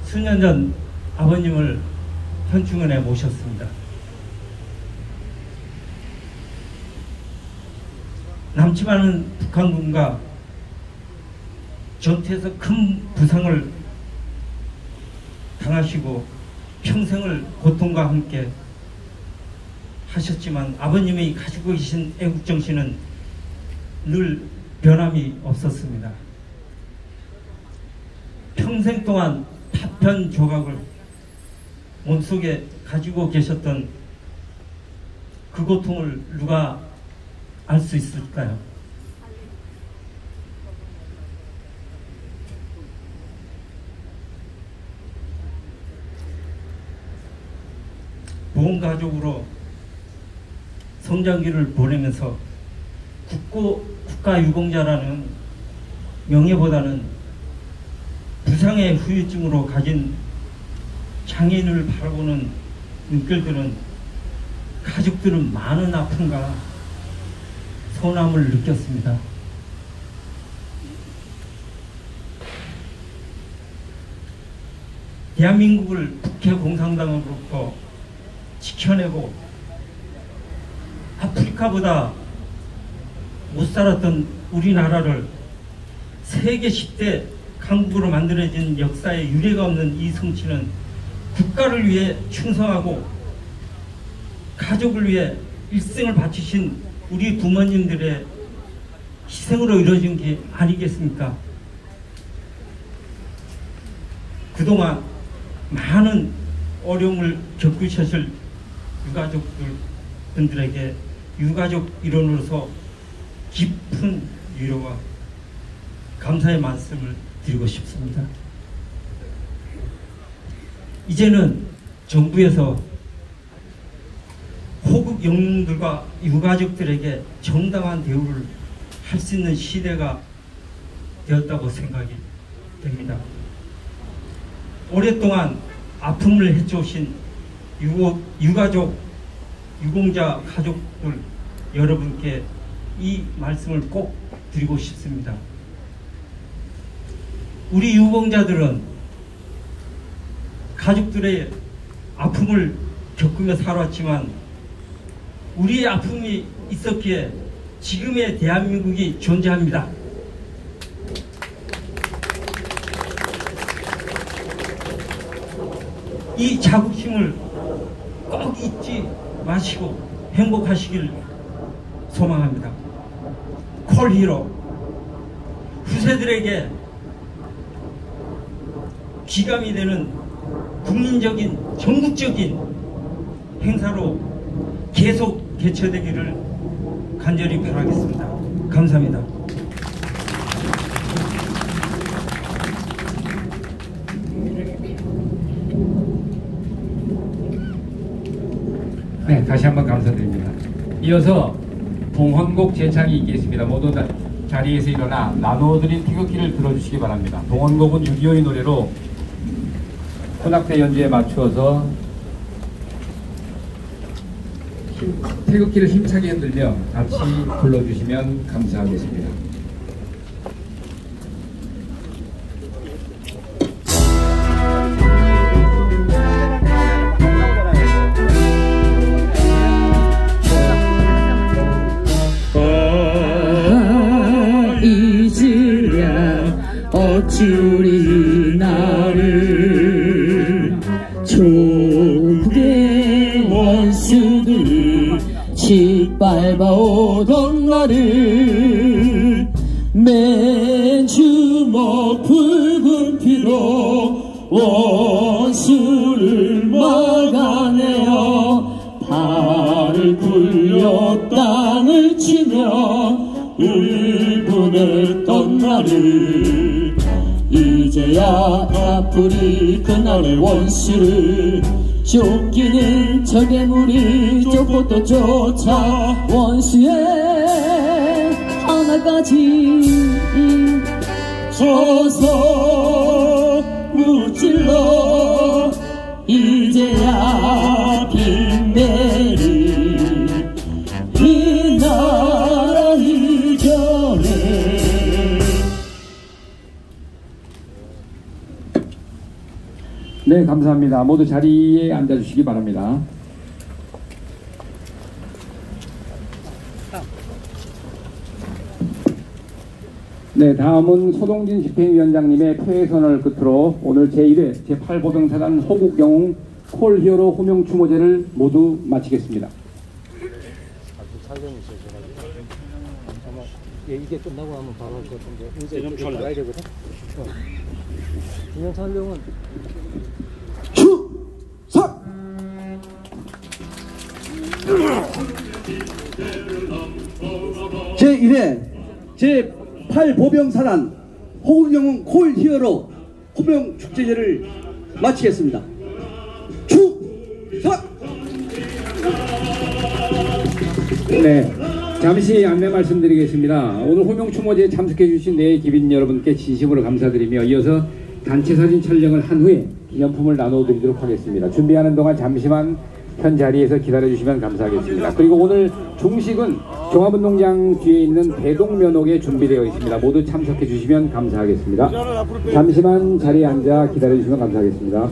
수년 전 아버님을 현충원에 모셨습니다. 남지 많은 북한군과 전투에서 큰 부상을 당하시고 평생을 고통과 함께 하셨지만 아버님이 가지고 계신 애국정신은 늘 변함이 없었습니다. 평생 동안 파편 조각을 몸속에 가지고 계셨던 그 고통을 누가 알 수 있을까요? 보험가족으로 성장기를 보내면서 국가유공자라는 명예보다는 부상의 후유증으로 가진 장애인을 바라보는 눈길들은 가족들은 많은 아픔과 서운함을 느꼈습니다. 대한민국을 북해 공산당으로부터 지켜내고 아프리카보다 못 살았던 우리나라를 세계 10대 강국으로 만들어진 역사에 유례가 없는 이 성취는 국가를 위해 충성하고 가족을 위해 일생을 바치신 우리 부모님들의 희생으로 이루어진 게 아니겠습니까? 그동안 많은 어려움을 겪으셨을 유가족분들에게 유가족 일원으로서 깊은 위로와 감사의 말씀을 드리고 싶습니다. 이제는 정부에서 호국 영웅들과 유가족들에게 정당한 대우를 할 수 있는 시대가 되었다고 생각이 됩니다. 오랫동안 아픔을 헤쳐오신 유가족, 유공자 가족들 여러분께 이 말씀을 꼭 드리고 싶습니다. 우리 유공자들은 가족들의 아픔을 겪으며 살았지만 우리의 아픔이 있었기에 지금의 대한민국이 존재합니다. 이 자긍심을 꼭 잊지 마시고 행복하시길 소망합니다. 콜히로 후세들에게 기감이 되는 국민적인 전국적인 행사로 계속 개최되기를 간절히 바라겠습니다. 감사합니다. 네, 다시 한번 감사드립니다. 이어서 봉헌곡 제창이 있겠습니다. 모두 자리에서 일어나 나누어드린 태극기를 들어주시기 바랍니다. 동원곡은 6.25의 노래로 혼합대 연주에 맞추어서 태극기를 힘차게 흔들며 같이 불러주시면 감사하겠습니다. 어찌리 나를 조국의 원수들이 짓밟아오던 나를 맨 주먹 붉은 피로 원수를 막아내어 발을 굴려 땅을 치며 울분했던 나를 이제야 아프리 그날의 원수를 쫓기는 적의물이 쫓고 또 쫓아 원수의 하나까지 서서 무찔러 이제야 빈대리 이 나라 이겨내. 네, 감사합니다. 모두 자리에 앉아주시기 바랍니다. 네, 다음은 소동진 집행위원장님의 표해선언을 끝으로 오늘 제1회 제8보병사단 호국영웅 콜히어로 호명추모제를 모두 마치겠습니다. 아마 이게 끝나고 하면 바로 할 것 같은데 이제 나가야 되거든. 기념 촬영은 추석 제1회 제8보병사단 호국영웅 콜히어로 호명축제제를 마치겠습니다. 추석. 네, 잠시 안내 말씀드리겠습니다. 오늘 호명추모제에 참석해주신 네 기빈 여러분께 진심으로 감사드리며 이어서 단체 사진 촬영을 한 후에 기념품을 나눠드리도록 하겠습니다. 준비하는 동안 잠시만 현 자리에서 기다려주시면 감사하겠습니다. 그리고 오늘 중식은 종합운동장 뒤에 있는 대동면옥에 준비되어 있습니다. 모두 참석해주시면 감사하겠습니다. 잠시만 자리에 앉아 기다려주시면 감사하겠습니다.